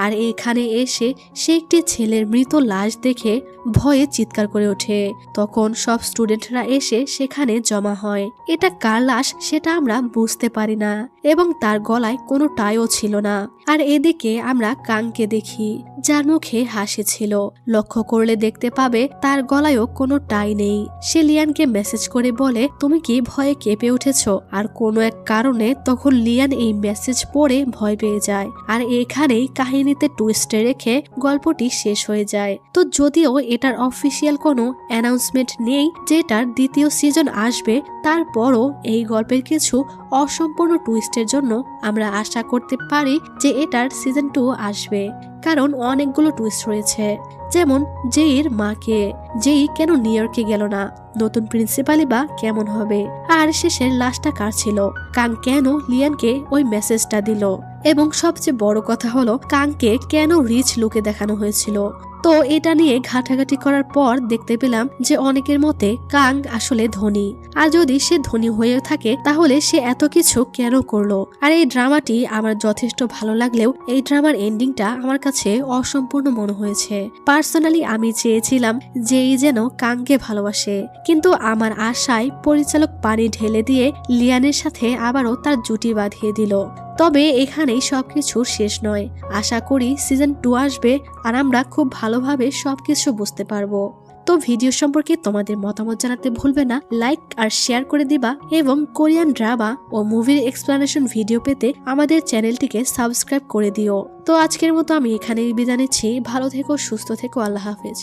আর এখানে এসে সে একটি ছেলের মৃত লাশ দেখে ভয়ে চিৎকার করে ওঠে। তখন সব স্টুডেন্টরা এসে সেখানে জমা হয়। এটা কার লাশ সেটা আমরা বুঝতে পারি না, এবং তার গলায় কোনো টাইও ছিল না। আর এদিকে আমরা কাংকে দেখি, যার মুখে হাসি ছিল। লক্ষ্য করলে দেখতে পাবে তার গলায়ও কোনো টাই নেই। সে লিয়ানকে মেসেজ করে বলে, তুমি কি ভয়ে কেঁপে উঠেছ? আর কোনো এক কারণে তখন লিয়ান এই মেসেজ পড়ে ভয় পেয়ে যায়, আর এখানেই কাহিনীতে টুইস্টে রেখে গল্পটি শেষ হয়ে যায়। তো যদিও এটার অফিসিয়াল কোনো অ্যানাউন্সমেন্ট নেই যে এটার দ্বিতীয় সিজন আসবে, তারপরও এই গল্পের কিছু অসম্পূর্ণ টুইস্টের জন্য আমরা আশা করতে পারি যে এটার সিজন 2 আসবে, কারণ অনেকগুলো টুইস্ট রয়েছে। যেমন যেইর মাকে, যেই কেন নিউ ইয়র্কে গেল না, নতুন প্রিন্সিপালই বা কেমন হবে, আর শেষের লাশটা কার ছিল, কাং কেন লিয়ানকে ওই মেসেজটা দিল, এবং সবচেয়ে বড় কথা হলো কাংকে কেন রিচ লুকে দেখানো হয়েছিল। তো এটা নিয়ে ঘাটাঘাটি করার পর দেখতে পেলাম যে অনেকের মতে কাং আসলে ধনী, আর যদি সে ধনী হয়ে থাকে তাহলে সে এত কিছু কেন করলো। আর এই ড্রামাটি আমার যথেষ্ট ভালো লাগলেও এই ড্রামার এন্ডিংটা আমার কাছে অসম্পূর্ণ মনে হয়েছে। পার্সোনালি আমি চেয়েছিলাম যে এই যেন কাংকে ভালোবাসে, কিন্তু আমার আশায় পরিচালক পানি ঢেলে দিয়ে লিয়ানের সাথে আবারও তার জুটি বাঁধিয়ে দিল। তবে এখানেই সবকিছু শেষ নয়। আশা করি সিজন 2 আসবে আর আমরা খুব ভালোভাবে সবকিছু বুঝতে পারবো। তো ভিডিও সম্পর্কে তোমাদের মতামত জানাতে ভুলবে না, লাইক আর শেয়ার করে দিবা, এবং কোরিয়ান ড্রামা ও মুভির এক্সপ্লানেশন ভিডিও পেতে আমাদের চ্যানেলটিকে সাবস্ক্রাইব করে দিও। তো আজকের মতো আমি এখানেই বিদায় নিচ্ছি। ভালো থেকো, সুস্থ থেকো, আল্লাহ হাফেজ।